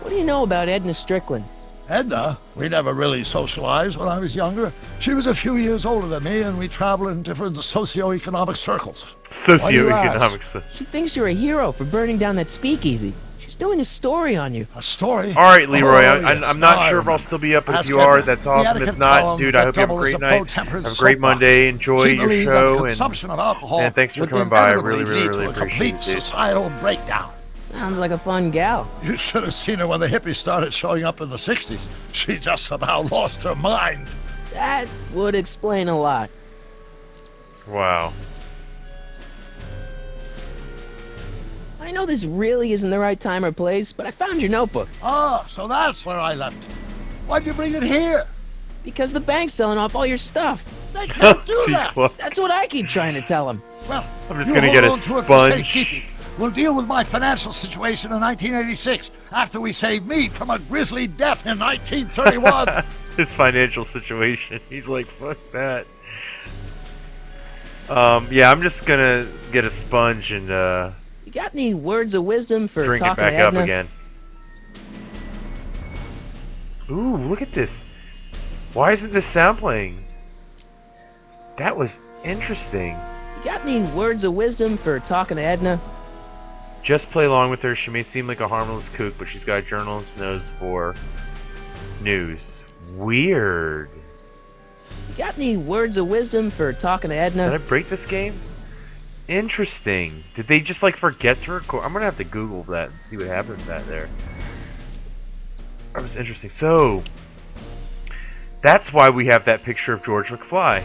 What do you know about Edna Strickland? Edna, we never really socialized when I was younger. She was a few years older than me, and we traveled in different socioeconomic circles. Socioeconomics. She thinks you're a hero for burning down that speakeasy. She's doing a story on you. A story? All right, Leroy. Oh, I'm not sure if I'll still be up, but if you are, that's awesome. If not, dude, I hope you have a great night. Have a great Monday. Enjoy your show, and thanks for coming by. I really appreciate it. Societal breakdown. Sounds like a fun gal. You should have seen her when the hippies started showing up in the 60s. She just somehow lost her mind. That would explain a lot. Wow. I know this really isn't the right time or place, but I found your notebook. Oh, so that's where I left it. Why'd you bring it here? Because the bank's selling off all your stuff. They can't do that. That's what I keep trying to tell them. Well, I'm just gonna get a sponge. We'll deal with my financial situation in 1986 after we save me from a grisly death in 1931. His financial situation. He's like, fuck that. Yeah, I'm just gonna get a sponge and You got any words of wisdom for drink it talking back to up Edna? again. Ooh, look at this. Why isn't this sound playing? That was interesting. You got any words of wisdom for talking to Edna? Just play along with her. She may seem like a harmless kook, but she's got a journalist's nose for news. Weird. You got any words of wisdom for talking to Edna? Did I break this game? Interesting. Did they just like forget to record? I'm gonna have to Google that and see what happened to that there. That was interesting. So that's why we have that picture of George McFly.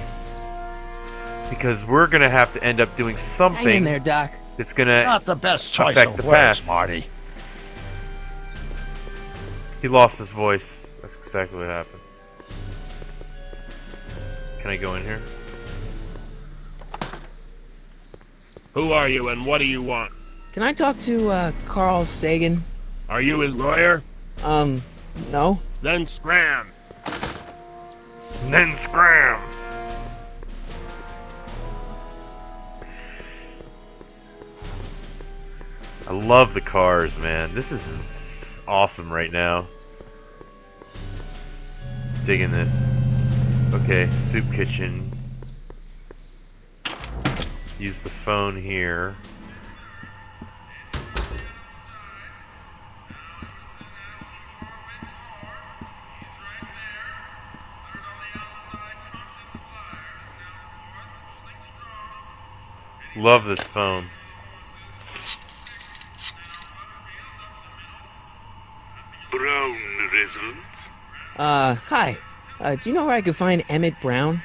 Because we're gonna have to end up doing something. Hang in there, Doc. That's gonna Not the best choice affect of the words, past. Marty. He lost his voice. That's exactly what happened. Can I go in here? Who are you and what do you want? Can I talk to Carl Sagan? Are you his lawyer? No. Then scram. Then scram. I love the cars, man. This is awesome right now. Digging this. Okay, soup kitchen. Use the phone here. Love this phone. Brown residence? Hi. Do you know where I could find Emmett Brown?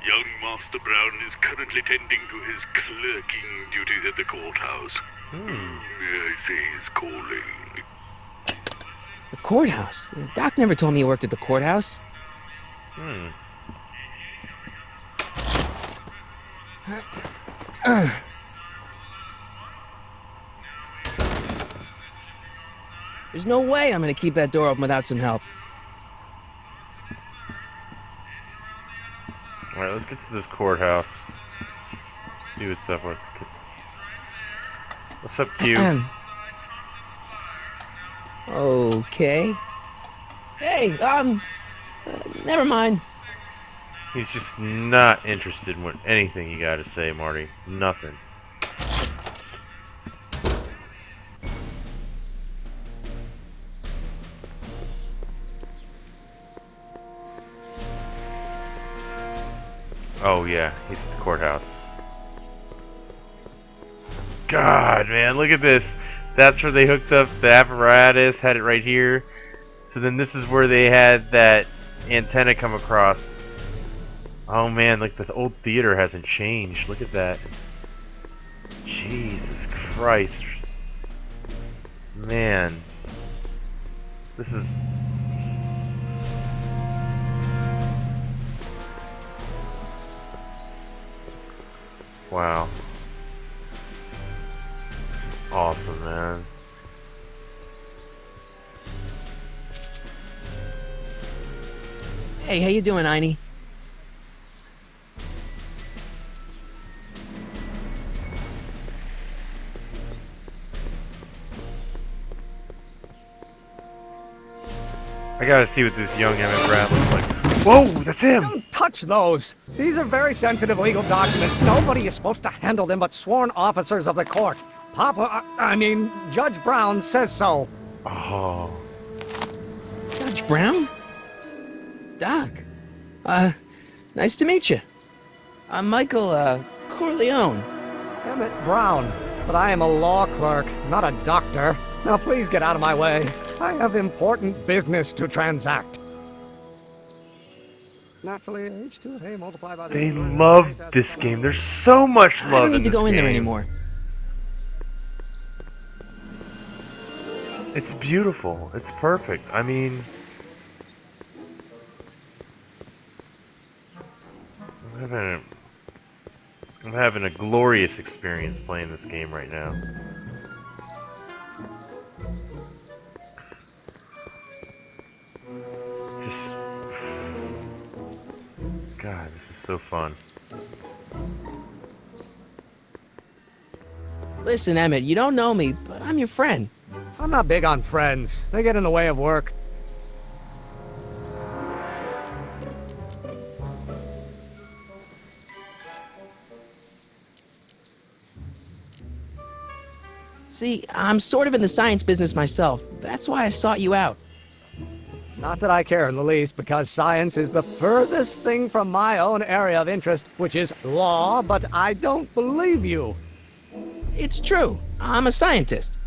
Young Master Brown is currently tending to his clerking duties at the courthouse. I say he's calling. The courthouse? Doc never told me he worked at the courthouse. There's no way I'm gonna keep that door open without some help. Alright, let's get to this courthouse. See what's up with. What's up, Q? Okay. Hey, never mind. He's just not interested in what anything you gotta say, Marty. Nothing. Oh yeah, he's at the courthouse. God, man, look at this. That's where they hooked up the apparatus, had it right here. So then this is where they had that antenna come across. Oh man, like the old theater hasn't changed. Look at that. Jesus Christ. Man. This is... Wow. This is awesome, man. Hey, how you doing, Einie? I gotta see what this young Emmett Brown looks like. Whoa, that's him! Don't touch those. These are very sensitive legal documents. Nobody is supposed to handle them but sworn officers of the court. Judge Brown says so. Oh. Judge Brown? Doc. Nice to meet you. I'm Michael, Corleone. Emmett Brown. But I am a law clerk, not a doctor. Now please get out of my way. I have important business to transact. Naturally, H2A multiplied by the... They love this game. There's so much love in this game. I don't need to go in there anymore. It's beautiful. It's perfect. I mean... I'm having a glorious experience playing this game right now. Just... God, this is so fun. Listen, Emmett, you don't know me, but I'm your friend. I'm not big on friends. They get in the way of work. See, I'm sort of in the science business myself. That's why I sought you out. Not that I care in the least, because science is the furthest thing from my own area of interest, which is law, but I don't believe you. It's true. I'm a scientist.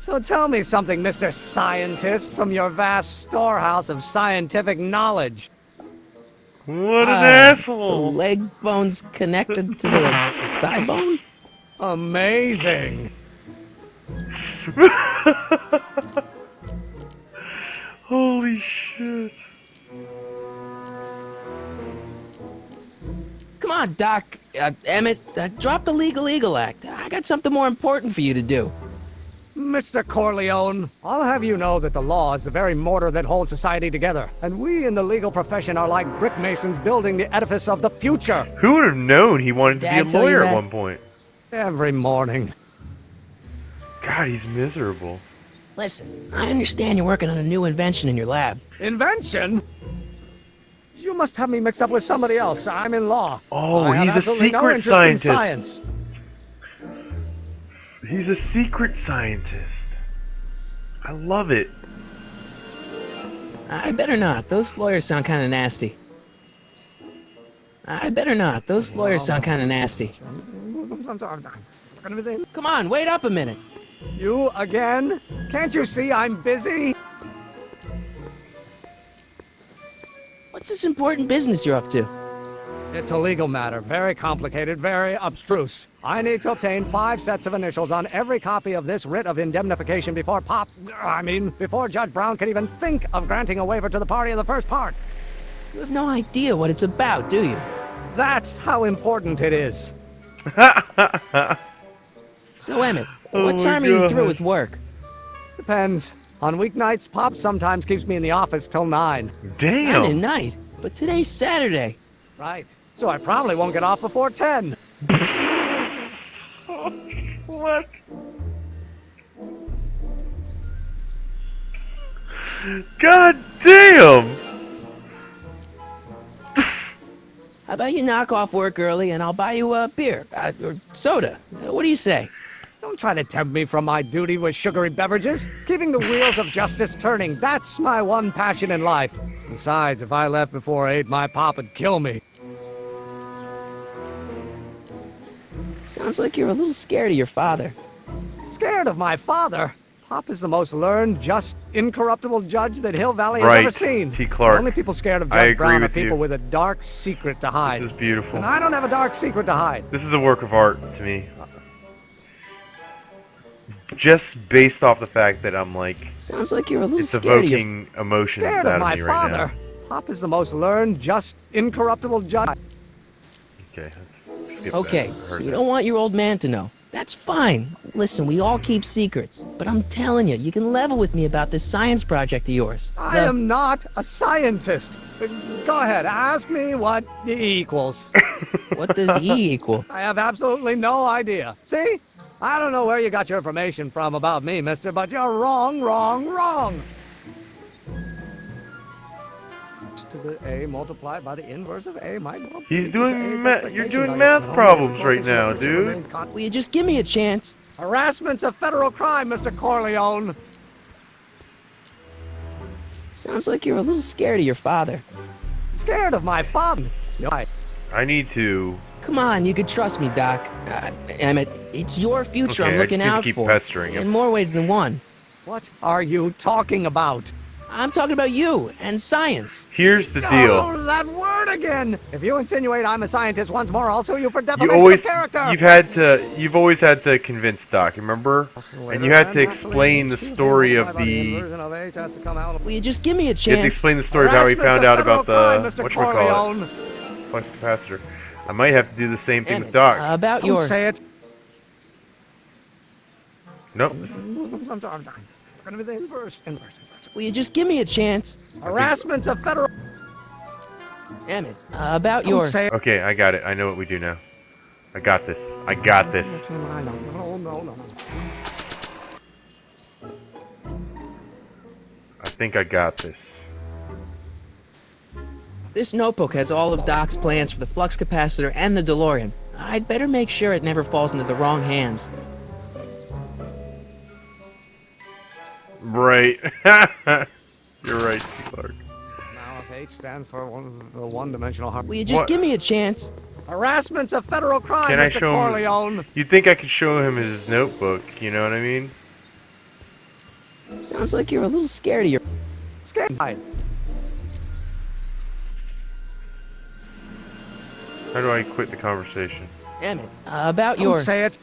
So tell me something, Mr. Scientist, from your vast storehouse of scientific knowledge. What an asshole! The leg bone's connected to the thigh bone? Amazing! Holy shit. Come on, Doc. Emmett, drop the Legal Eagle Act. I got something more important for you to do. Mr. Corleone, I'll have you know that the law is the very mortar that holds society together, and we in the legal profession are like brick masons building the edifice of the future. Who would have known he wanted to Dad be a tell you lawyer that? at one point? Every morning. God, he's miserable. Listen, I understand you're working on a new invention in your lab. Invention? You must have me mixed up with somebody else. I'm in law. Oh, he's a secret scientist. He's a secret scientist. I love it. I better not. Those lawyers sound kind of nasty. I better not. Those lawyers sound kind of nasty. Come on, wait up a minute. You again? Can't you see I'm busy? What's this important business you're up to? It's a legal matter, very complicated, very abstruse. I need to obtain 5 sets of initials on every copy of this writ of indemnification before before Judge Brown can even think of granting a waiver to the party in the first part. You have no idea what it's about, do you? That's how important it is. So, Emmett, what time are you through with work? Depends. On weeknights, Pop sometimes keeps me in the office till 9. Damn! 9 at night? But today's Saturday. Right. So I probably won't get off before 10. What? God damn! How about you knock off work early and I'll buy you a beer, or soda. What do you say? Don't try to tempt me from my duty with sugary beverages. Keeping the wheels of justice turning, that's my one passion in life. Besides, if I left before 8, my pop would kill me. Sounds like you're a little scared of your father. Scared of my father? Pop is the most learned, just, incorruptible judge that Hill Valley has Right, ever seen. T. Clark. The only people scared of I Judge agree Brown are with people you. with a dark secret to hide. This is beautiful. And I don't have a dark secret to hide. This is a work of art to me. Just based off the fact that I'm like, Sounds like you're a little it's scared of your... evoking emotions Scared out of my of me right father? now. Pop is the most learned, just, incorruptible judge. Okay, let's skip Okay, that. I so heard you that. don't want your old man to know. That's fine. Listen, we all keep secrets. But I'm telling you, you can level with me about this science project of yours. I am not a scientist. Go ahead, ask me what E equals. What does E equal? I have absolutely no idea. See? I don't know where you got your information from about me, mister, but you're wrong, wrong, wrong. To the A multiplied by the inverse of A minus. He's doing you're doing math problems right now, dude. Will you just give me a chance? Harassment's a federal crime, Mr. Corleone. Sounds like you're a little scared of your father. Scared of my father? I need to. Come on, you could trust me, Doc. Emmett, it's your future Okay, I'm looking I just need out to keep for. pestering him. In more ways than one. What are you talking about? I'm talking about you and science. Here's the deal. Oh, that word again! If you insinuate I'm a scientist once more, I'll sue you for defamation of character. You've always had to convince Doc, remember? And you had to explain the story of the. Will you just give me a chance? You had to explain the story of how he found out about the whatchamacallit, flux capacitor. I might have to do the same thing with Doc. About your. Say it. Nope. I'm gonna be the inverse. Will you just give me a chance? Harassment's a federal. Emmett, about your. Okay, I got it. I know what we do now. I got this. I got this. No. I think I got this. This notebook has all of Doc's plans for the flux capacitor and the DeLorean. I'd better make sure it never falls into the wrong hands. Right. You're right, Clark. Now, if H stands for one-dimensional harm. Will you just give me a chance? Harassment's a federal crime, Can I Mr. show Corleone. him? You'd think I could show him his notebook, you know what I mean? Sounds like you're a little scared of your. Scared. How do I quit the conversation? Emmett, about your. Say it.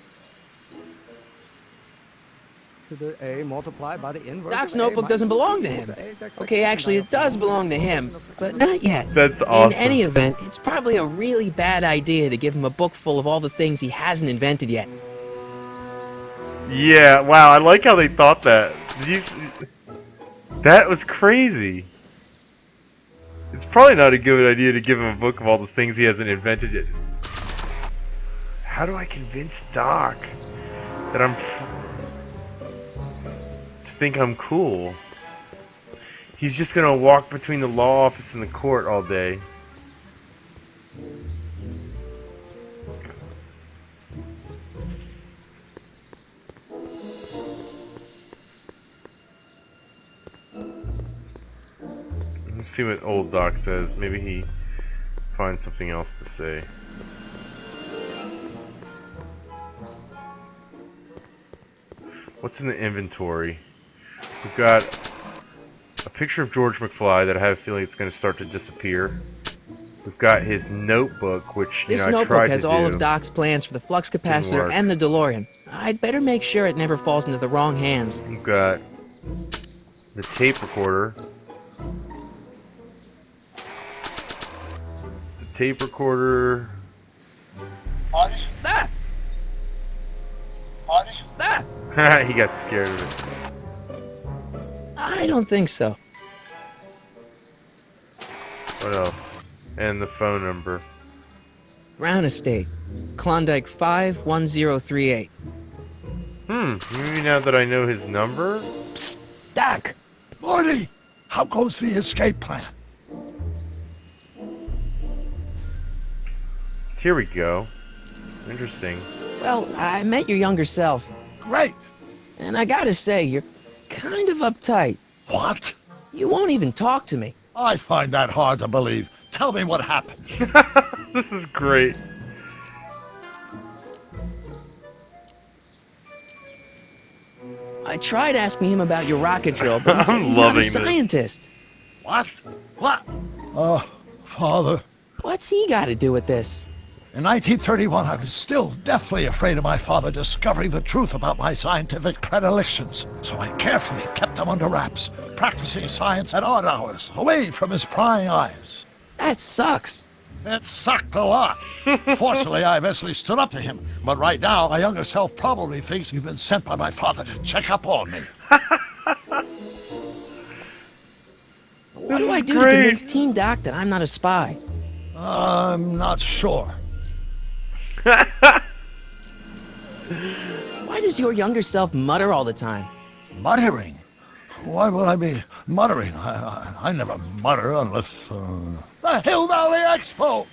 To the A multiplied by the inverse. Doc's notebook doesn't belong to him. Okay, actually, it does belong to him, but not yet. That's awesome. In any event, it's probably a really bad idea to give him a book full of all the things he hasn't invented yet. Yeah, wow, I like how they thought that. That was crazy. It's probably not a good idea to give him a book of all the things he hasn't invented yet. How do I convince Doc that to think I'm cool? He's just gonna walk between the law office and the court all day. Let's see what old Doc says. Maybe he finds something else to say. What's in the inventory? We've got a picture of George McFly that I have a feeling it's going to start to disappear. We've got his notebook, which This I notebook tried has to all do. of Doc's plans for the flux capacitor work. and the DeLorean. I'd better make sure it never falls into the wrong hands. We've got the tape recorder. The tape recorder. Ah! He got scared of it. I don't think so. What else? And the phone number. Brown Estate, Klondike 51038. Maybe now that I know his number? Psst, Doc! Morty, how goes the escape plan? Here we go. Interesting. Well, I met your younger self. Great. And I gotta say, you're kind of uptight. What? You won't even talk to me. I find that hard to believe. Tell me what happened. This is great. I tried asking him about your rocket drill, but he said I'm he's not a loving this. scientist. What? What? Father. What's he got to do with this? In 1931, I was still deathly afraid of my father discovering the truth about my scientific predilections, so I carefully kept them under wraps, practicing science at odd hours, away from his prying eyes. That sucks. It sucked a lot. Fortunately, I eventually stood up to him, but right now, my younger self probably thinks you've been sent by my father to check up on me. What do I do to convince Teen Doc that I'm not a spy? I'm not sure. Why does your younger self mutter all the time? Muttering? Why would I be muttering? I never mutter unless... The Hill Valley Expo!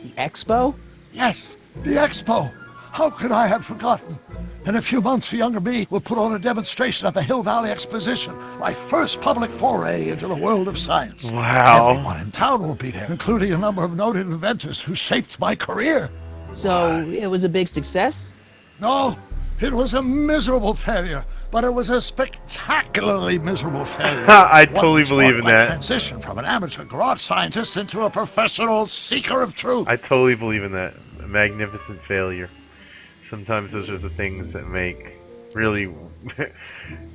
The Expo? Yes, the Expo! How could I have forgotten? In a few months, the younger me will put on a demonstration at the Hill Valley Exposition, my first public foray into the world of science. Wow. Everyone in town will be there, including a number of noted inventors who shaped my career. So, it was a big success? No, it was a miserable failure, but it was a spectacularly miserable failure. I totally believe in my that. Transition from an amateur garage scientist into a professional seeker of truth. I totally believe in that. A magnificent failure. Sometimes those are the things that make really.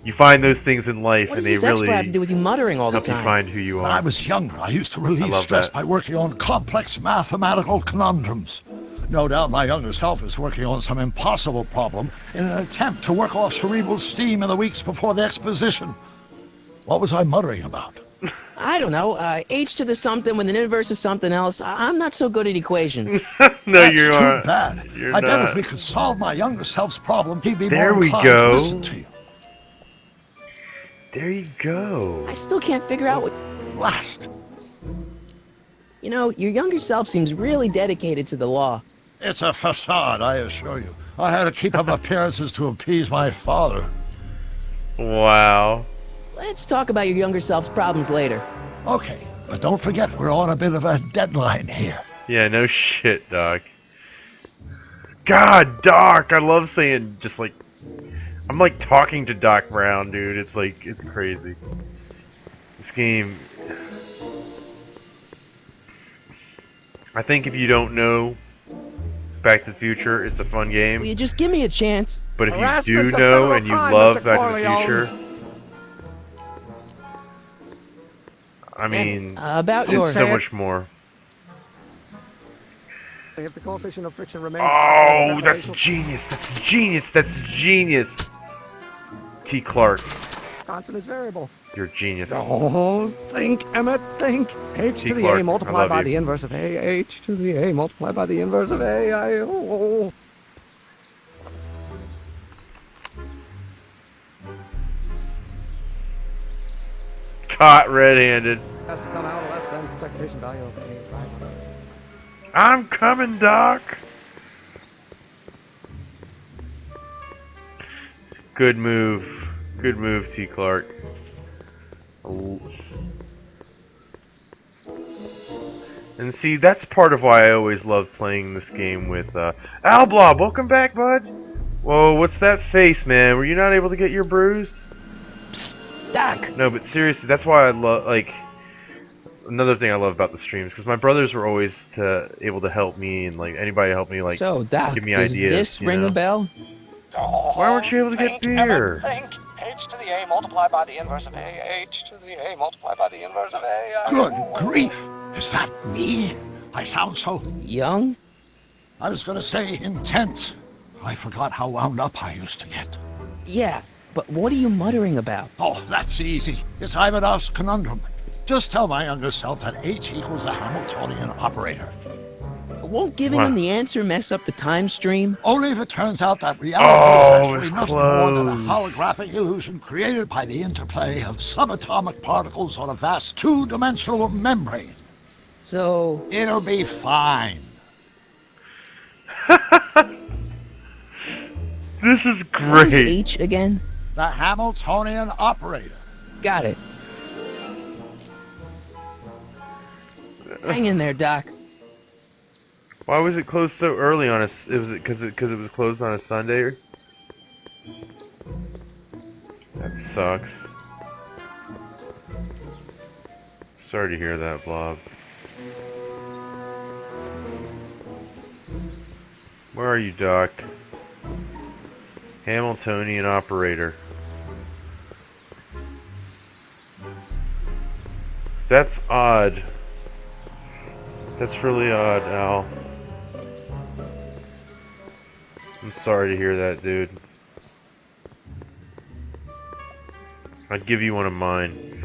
You find those things in life, What and does they this really expo have to do with you muttering all the help you time? find who you When I are. was younger, I used to relieve love stress that. by working on complex mathematical conundrums. No doubt my younger self is working on some impossible problem in an attempt to work off cerebral steam in the weeks before the exposition. What was I muttering about? I don't know. H to the something with an inverse of something else. I'm not so good at equations. No, That's you too are. bad. You're I bet not. if we could solve my younger self's problem, he'd be There more we inclined go. to listen to you. There you go. I still can't figure out what... Last. You know, your younger self seems really dedicated to the law. It's a facade, I assure you. I had to keep up appearances to appease my father. Wow. Let's talk about your younger self's problems later. Okay, but don't forget, we're on a bit of a deadline here. Yeah, no shit, Doc. God, Doc, I love saying just like... I'm like talking to Doc Brown, dude. It's like, it's crazy. This game... I think if you don't know Back to the Future, it's a fun Will game. you just give me a chance? But if you do Harassment's a know federal and you crime, love Mr. Back to the Corleone. Future... I mean, about it's yours. so much more. If the coefficient of friction remains... Oh, that's genius! That's genius! That's genius! T. Clark, Confidence variable. you're a genius. Oh, think, Emmett, think. H T. to the Clark, A I multiplied love by you. the inverse of A. H to the A multiplied by the inverse of A. Oh. Caught red-handed. Has to come out less than expectation value of A. Right. I'm coming, Doc. Good move. Good move, T. Clark. And see, that's part of why I always love playing this game with Alblob. Welcome back, bud. Whoa, what's that face, man? Were you not able to get your bruise? Doc! No, but seriously, that's why I love, like, another thing I love about the streams, because my brothers were always able to help me, and, like, anybody help me, like, So, Doc, give me does ideas. this you ring know? a bell? Why weren't you able to get beer? Think. H to the A multiplied by the inverse of A. H to the A multiplied by the inverse of A. Good grief! Is that me? I sound so... Young? I was gonna say intense. I forgot how wound up I used to get. Yeah, but what are you muttering about? Oh, that's easy. It's Ivanov's conundrum. Just tell my younger self that H equals a Hamiltonian operator. Won't giving him the answer mess up the time stream? Only if it turns out that reality is it's actually nothing more than a close. holographic illusion created by the interplay of subatomic particles on a vast two-dimensional membrane. So... It'll be fine. This is Who's great. H again? The Hamiltonian operator. Got it. Hang in there, Doc. Why was it closed so early on us? Was it because it was closed on a Sunday? That sucks. Sorry to hear that, Blob. Where are you, Doc? Hamiltonian operator. That's odd. That's really odd, Al. I'm sorry to hear that, dude. I'd give you one of mine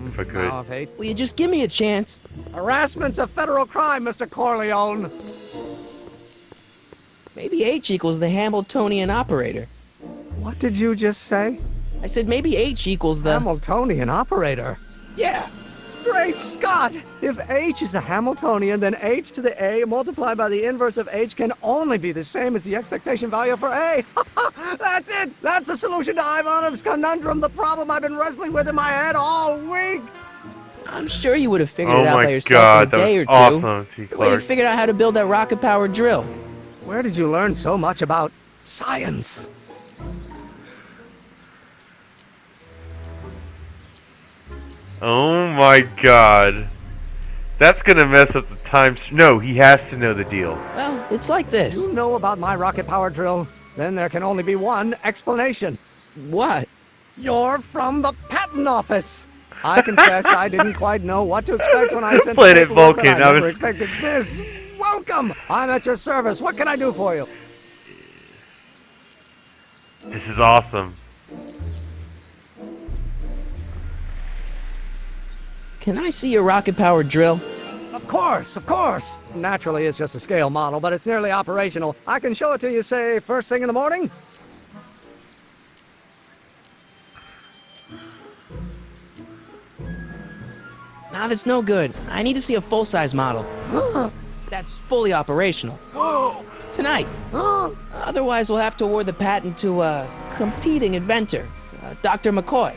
if I could. Now, if H... Will you just give me a chance? Harassment's a federal crime, Mr. Corleone. Maybe H equals the Hamiltonian operator. What did you just say? I said maybe H equals the... Hamiltonian operator. Yeah. Great Scott! If H is a Hamiltonian, then H to the A multiplied by the inverse of H can only be the same as the expectation value for A. That's it! That's the solution to Ivanov's conundrum, the problem I've been wrestling with in my head all week! I'm sure you would have figured it out Oh by my yourself god, in a that day or was two. awesome, T. The way you Clark. figured out how to build that rocket-powered drill. Where did you learn so much about science? Oh my god. That's gonna mess up the time. No, he has to know the deal. Well, it's like this. You know about my rocket-powered drill? Then there can only be one explanation. What? You're from the patent office. I confess I didn't quite know what to expect when I sent Planet the paperwork, but Vulcan, I I never was- expected this. Welcome. I'm at your service. What can I do for you? This is awesome. Can I see your rocket-powered drill? Of course, of course. Naturally, it's just a scale model, but it's nearly operational. I can show it to you, say, first thing in the morning. Nah, that's no good. I need to see a full-size model. That's fully operational. Tonight. Otherwise, we'll have to award the patent to a competing inventor, Dr. McCoy.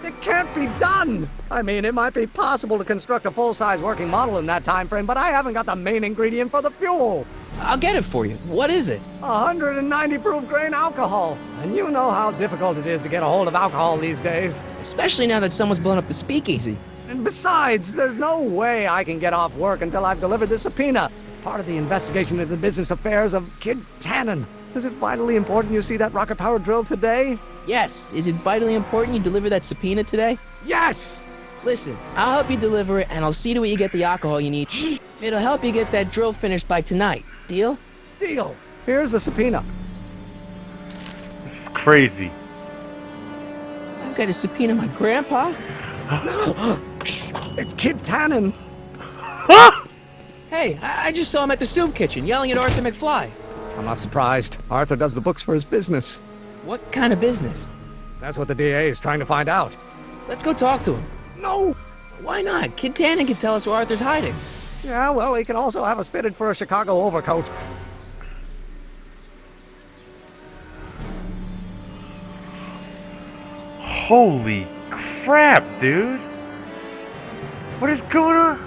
It can't be done! I mean, it might be possible to construct a full-size working model in that time frame, but I haven't got the main ingredient for the fuel. I'll get it for you. What is it? 190 proof grain alcohol. And you know how difficult it is to get a hold of alcohol these days. Especially now that someone's blown up the speakeasy. And besides, there's no way I can get off work until I've delivered this subpoena. Part of the investigation into the business affairs of Kid Tannen. Is it vitally important you see that rocket-powered drill today? Yes. Is it vitally important you deliver that subpoena today? Yes! Listen, I'll help you deliver it, and I'll see to it you get the alcohol you need. It'll help you get that drill finished by tonight. Deal? Deal. Here's the subpoena. This is crazy. I've got to subpoena my grandpa? It's Kid Tannen. Hey, I just saw him at the soup kitchen yelling at Arthur McFly. I'm not surprised. Arthur does the books for his business. What kind of business? That's what the DA is trying to find out. Let's go talk to him. No! Why not? Kid Tannen can tell us where Arthur's hiding. Yeah, well, he can also have us fitted for a Chicago overcoat. Holy crap, dude. What is going on?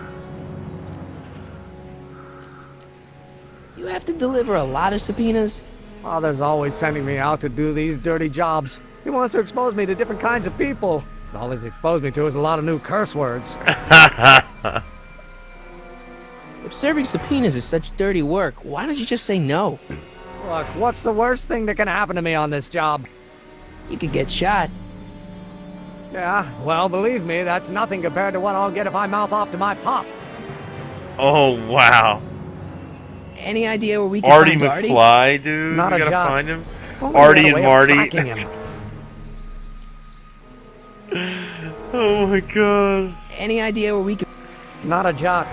You have to deliver a lot of subpoenas? Father's always sending me out to do these dirty jobs. He wants to expose me to different kinds of people. All he's exposed me to is a lot of new curse words. If serving subpoenas is such dirty work, why don't you just say no? Look, what's the worst thing that can happen to me on this job? You could get shot. Yeah, well, believe me, that's nothing compared to what I'll get if I mouth off to my pop. Oh, wow. Any idea where we can Artie find Artie? McFly, dude. Not We a gotta jot. find him. If only we Artie had a and way of Marty. tracking him. Oh my god. Any idea where we can... Not a jot.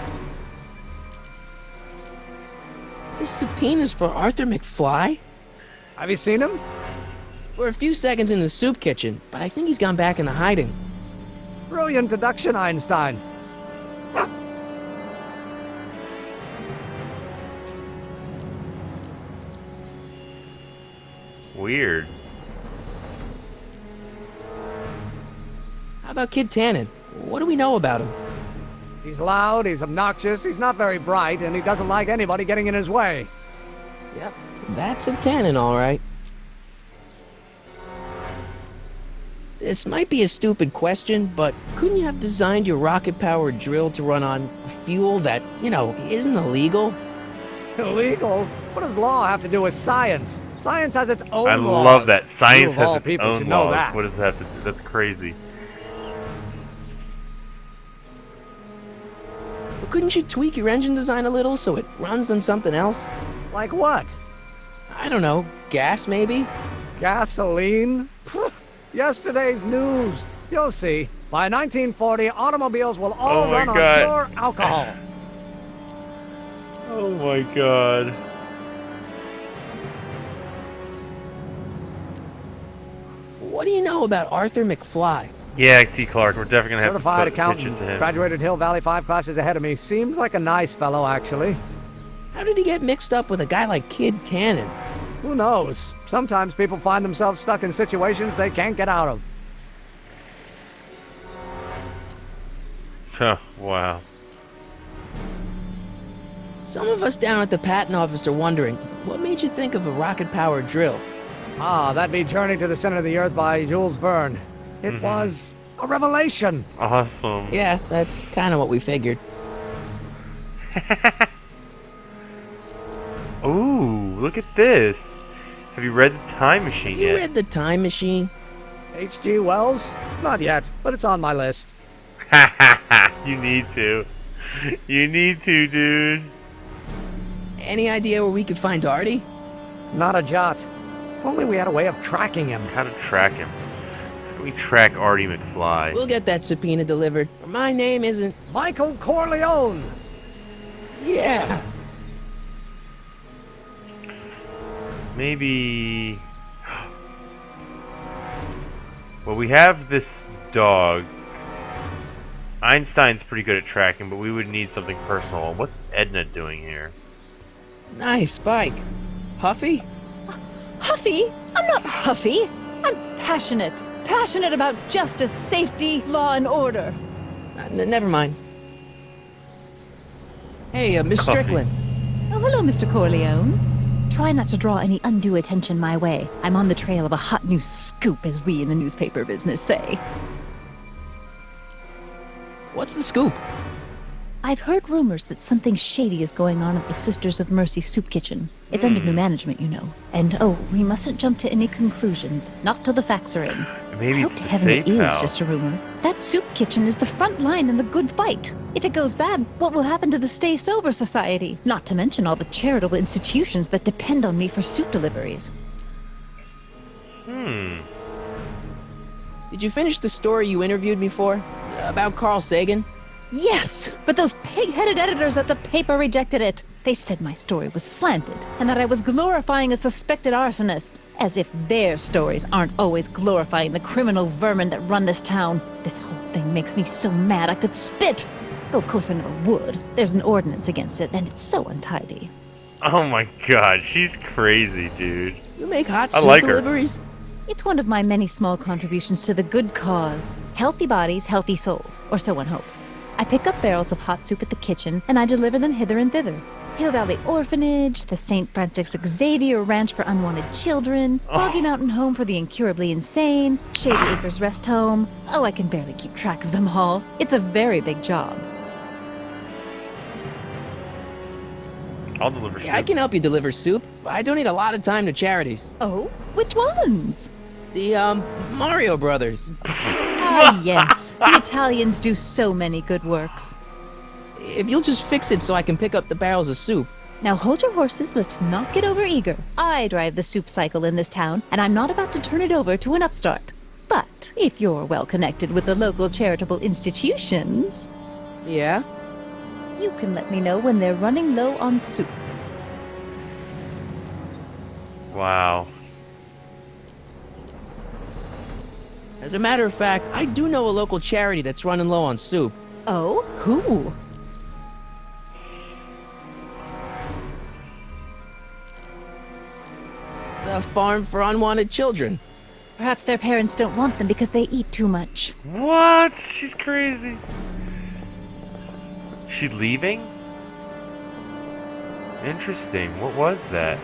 This subpoena's for Arthur McFly? Have you seen him? For a few seconds in the soup kitchen, but I think he's gone back into hiding. Brilliant deduction, Einstein. Weird. How about Kid Tannen? What do we know about him? He's loud, he's obnoxious, he's not very bright, and he doesn't like anybody getting in his way. Yep, that's a Tannen, all right. This might be a stupid question, but couldn't you have designed your rocket-powered drill to run on fuel that, isn't illegal? Illegal? What does law have to do with science? Science has its own I laws. love that. Science You of all has its people own should know laws. that. What does that have to do? That's crazy. But couldn't you tweak your engine design a little so it runs on something else? Like what? I don't know, gas maybe? Gasoline? Pfft, yesterday's news. You'll see. By 1940, automobiles will all Oh my run on God. pure alcohol. Oh my god. What do you know about Arthur McFly? Yeah, T. Clark. We're definitely gonna have Certified to pitch it accountant. to him. Graduated Hill Valley 5 classes ahead of me. Seems like a nice fellow, actually. How did he get mixed up with a guy like Kid Tannen? Who knows? Sometimes people find themselves stuck in situations they can't get out of. Huh, wow. Some of us down at the patent office are wondering, what made you think of a rocket-powered drill? Ah, that'd be Journey to the Center of the Earth by Jules Verne. It was a revelation. Awesome. Yeah, that's kind of what we figured. Ooh, look at this. Have you read The Time Machine You yet? read The Time Machine? H.G. Wells? Not yet, but it's on my list. You need to. You need to, dude. Any idea where we could find Artie? Not a jot. If only we had a way of tracking him. How to track him? How do we track Artie McFly? We'll get that subpoena delivered. My name isn't... Michael Corleone! Yeah. Maybe... Well, we have this dog. Einstein's pretty good at tracking, but we would need something personal. What's Edna doing here? Nice bike. Huffy? Huffy? I'm not huffy. I'm passionate. Passionate about justice, safety, law, and order. Never mind. Hey, Miss Coffee. Strickland. Oh, hello, Mr. Corleone. Try not to draw any undue attention my way. I'm on the trail of a hot new scoop, as we in the newspaper business say. What's the scoop? I've heard rumors that something shady is going on at the Sisters of Mercy soup kitchen. It's under new management, you know. And oh, we mustn't jump to any conclusions. Not till the facts are in. Maybe I hope it's to the heaven it safe is house. just a rumor. That soup kitchen is the front line in the good fight. If it goes bad, what will happen to the Stay Sober Society? Not to mention all the charitable institutions that depend on me for soup deliveries. Did you finish the story you interviewed me for? About Carl Sagan? Yes, but those pig-headed editors at the paper rejected it. They said my story was slanted, and that I was glorifying a suspected arsonist. As if their stories aren't always glorifying the criminal vermin that run this town. This whole thing makes me so mad I could spit. Though of course I never would. There's an ordinance against it, and it's so untidy. Oh my god, she's crazy, dude. You make hot I soup like her. deliveries? It's one of my many small contributions to the good cause. Healthy bodies, healthy souls, or so one hopes. I pick up barrels of hot soup at the kitchen, and I deliver them hither and thither. Hill Valley Orphanage, the St. Francis Xavier Ranch for Unwanted Children, Foggy Mountain Home for the Incurably Insane, Shady Acres Rest Home. Oh, I can barely keep track of them all. It's a very big job. I'll deliver soup. Yeah, I can help you deliver soup. I donate a lot of time to charities. Oh? Which ones? The, Mario Brothers. Ah, yes. The Italians do so many good works. If you'll just fix it so I can pick up the barrels of soup. Now hold your horses, let's not get overeager. I drive the soup cycle in this town, and I'm not about to turn it over to an upstart. But if you're well connected with the local charitable institutions, Yeah? you can let me know when they're running low on soup. Wow. As a matter of fact, I do know a local charity that's running low on soup. Oh? Who? The Farm for Unwanted Children. Perhaps their parents don't want them because they eat too much. What? She's crazy. She leaving? Interesting. What was that?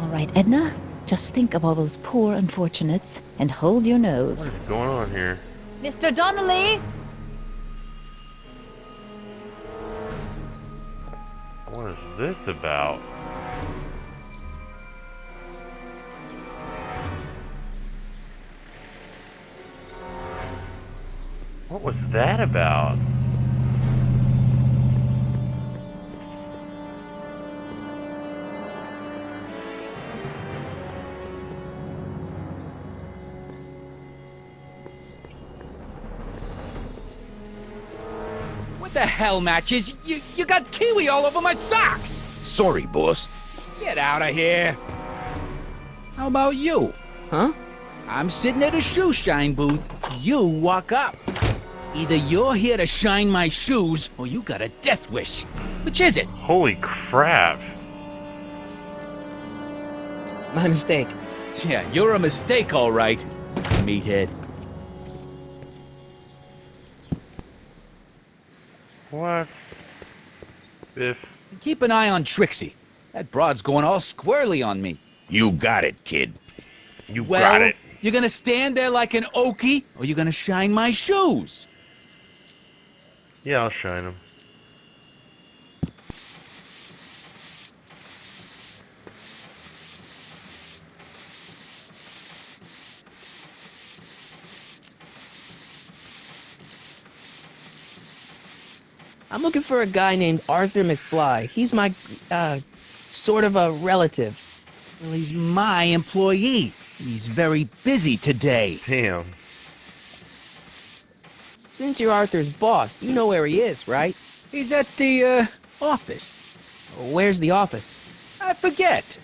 All right, Edna, just think of all those poor unfortunates and hold your nose. What is going on here? Mr. Donnelly! What is this about? What was that about? What the hell, Matches? You got kiwi all over my socks! Sorry, boss. Get out of here! How about you? Huh? I'm sitting at a shoe shine booth. You walk up. Either you're here to shine my shoes, or you got a death wish. Which is it? Holy crap. My mistake. Yeah, you're a mistake, all right, meathead. What? Biff. Keep an eye on Trixie. That broad's going all squirrely on me. You got it, kid. You Well, got it. you're gonna stand there like an okie, or you're gonna shine my shoes? Yeah, I'll shine him. I'm looking for a guy named Arthur McFly. He's my, sort of a relative. Well, he's my employee. He's very busy today. Damn. Since you're Arthur's boss, you know where he is, right? He's at the, office. Where's the office? I forget.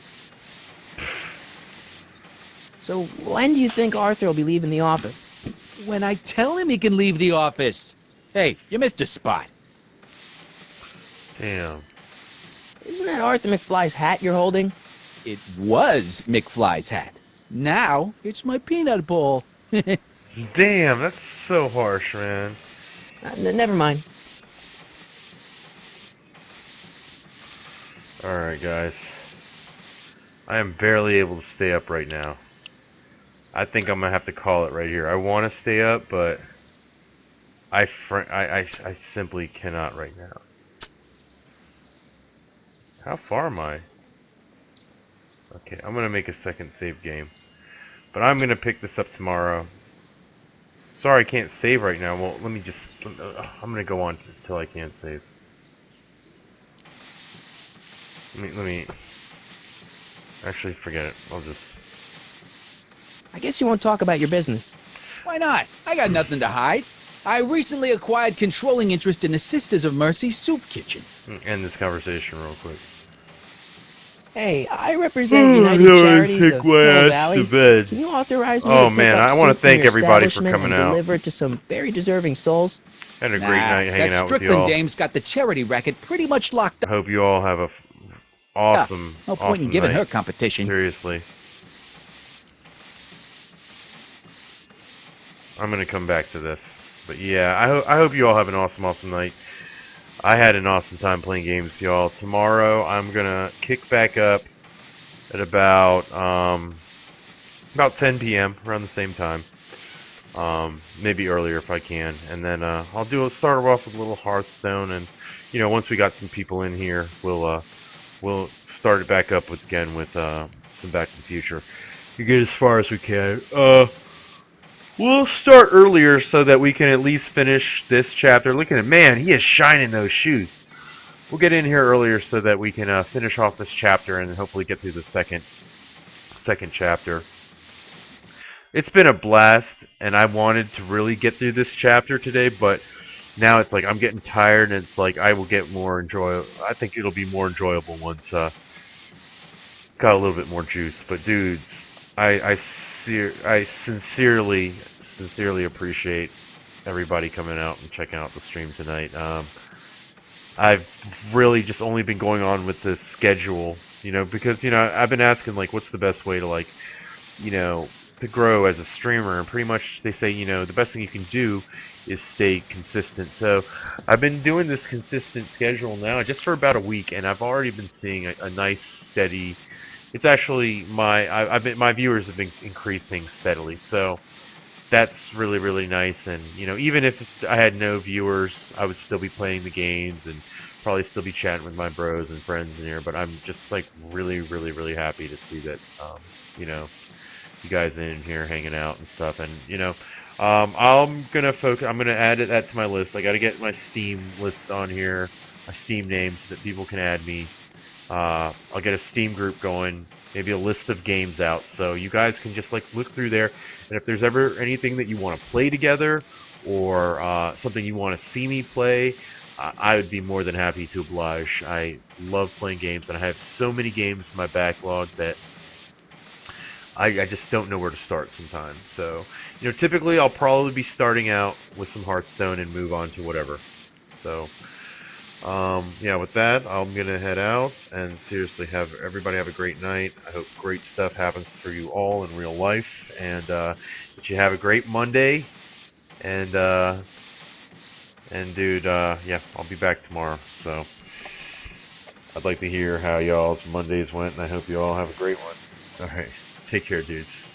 So when do you think Arthur will be leaving the office? When I tell him he can leave the office. Hey, you missed a spot. Damn. Isn't that Arthur McFly's hat you're holding? It was McFly's hat. Now, it's my peanut bowl. Damn, that's so harsh, man. Never mind. Alright, guys. I am barely able to stay up right now. I think I'm gonna have to call it right here. I want to stay up, but I simply cannot right now. How far am I? Okay, I'm gonna make a second save game, but I'm gonna pick this up tomorrow. Sorry, I can't save right now. Well, let me just. I'm gonna go on until I can't save. Let me. Actually, forget it. I'll just. I guess you won't talk about your business. Why not? I got nothing to hide. I recently acquired controlling interest in the Sisters of Mercy Soup Kitchen. End this conversation real quick. Hey, I represent United Charities of Hill Valley. Bed. Can you authorize me Oh to pick man, up I want to soup from thank your everybody for establishment coming and out. deliver it to some very deserving souls? Had a great night hanging that out with Strickland y'all. dame's got the charity racket pretty much locked I up. hope you all have a awesome, No point awesome in giving night. her competition. Seriously. I'm gonna come back to this, but yeah, I hope you all have an awesome night. I had an awesome time playing games, y'all. Tomorrow I'm gonna kick back up at about 10 p.m. around the same time. Maybe earlier if I can, and then I'll start off with a little Hearthstone, and you know, once we got some people in here, we'll start it back up with some Back to the Future. You get as far as we can. We'll start earlier so that we can at least finish this chapter. Looking at, man, he is shining those shoes. We'll get in here earlier so that we can finish off this chapter and hopefully get through the second chapter. It's been a blast, and I wanted to really get through this chapter today, but now it's like I'm getting tired, and it's like I will get more enjoyable. I think it'll be more enjoyable once got a little bit more juice. But dudes, I sincerely appreciate everybody coming out and checking out the stream tonight. I've really just only been going on with this schedule, you know, because, you know, I've been asking, like, what's the best way to, like, you know, to grow as a streamer, and pretty much they say, you know, the best thing you can do is stay consistent. So I've been doing this consistent schedule now just for about a week, and I've already been seeing a nice steady. It's actually my viewers have been increasing steadily, so that's really nice. And you know, even if I had no viewers, I would still be playing the games and probably still be chatting with my bros and friends in here. But I'm just like really happy to see that you know, you guys in here hanging out and stuff. And you know, I'm gonna add that to my list. I got to get my Steam list on here, my Steam names, so that people can add me. I'll get a Steam group going, maybe a list of games out, so you guys can just like look through there, and if there's ever anything that you want to play together, or something you want to see me play, I would be more than happy to oblige. I love playing games, and I have so many games in my backlog that I just don't know where to start sometimes. So, you know, typically I'll probably be starting out with some Hearthstone and move on to whatever. So, yeah, with that, I'm going to head out and seriously everybody have a great night. I hope great stuff happens for you all in real life, and that you have a great Monday. And dude, yeah, I'll be back tomorrow. So I'd like to hear how y'all's Mondays went, and I hope you all have a great one. All right, take care, dudes.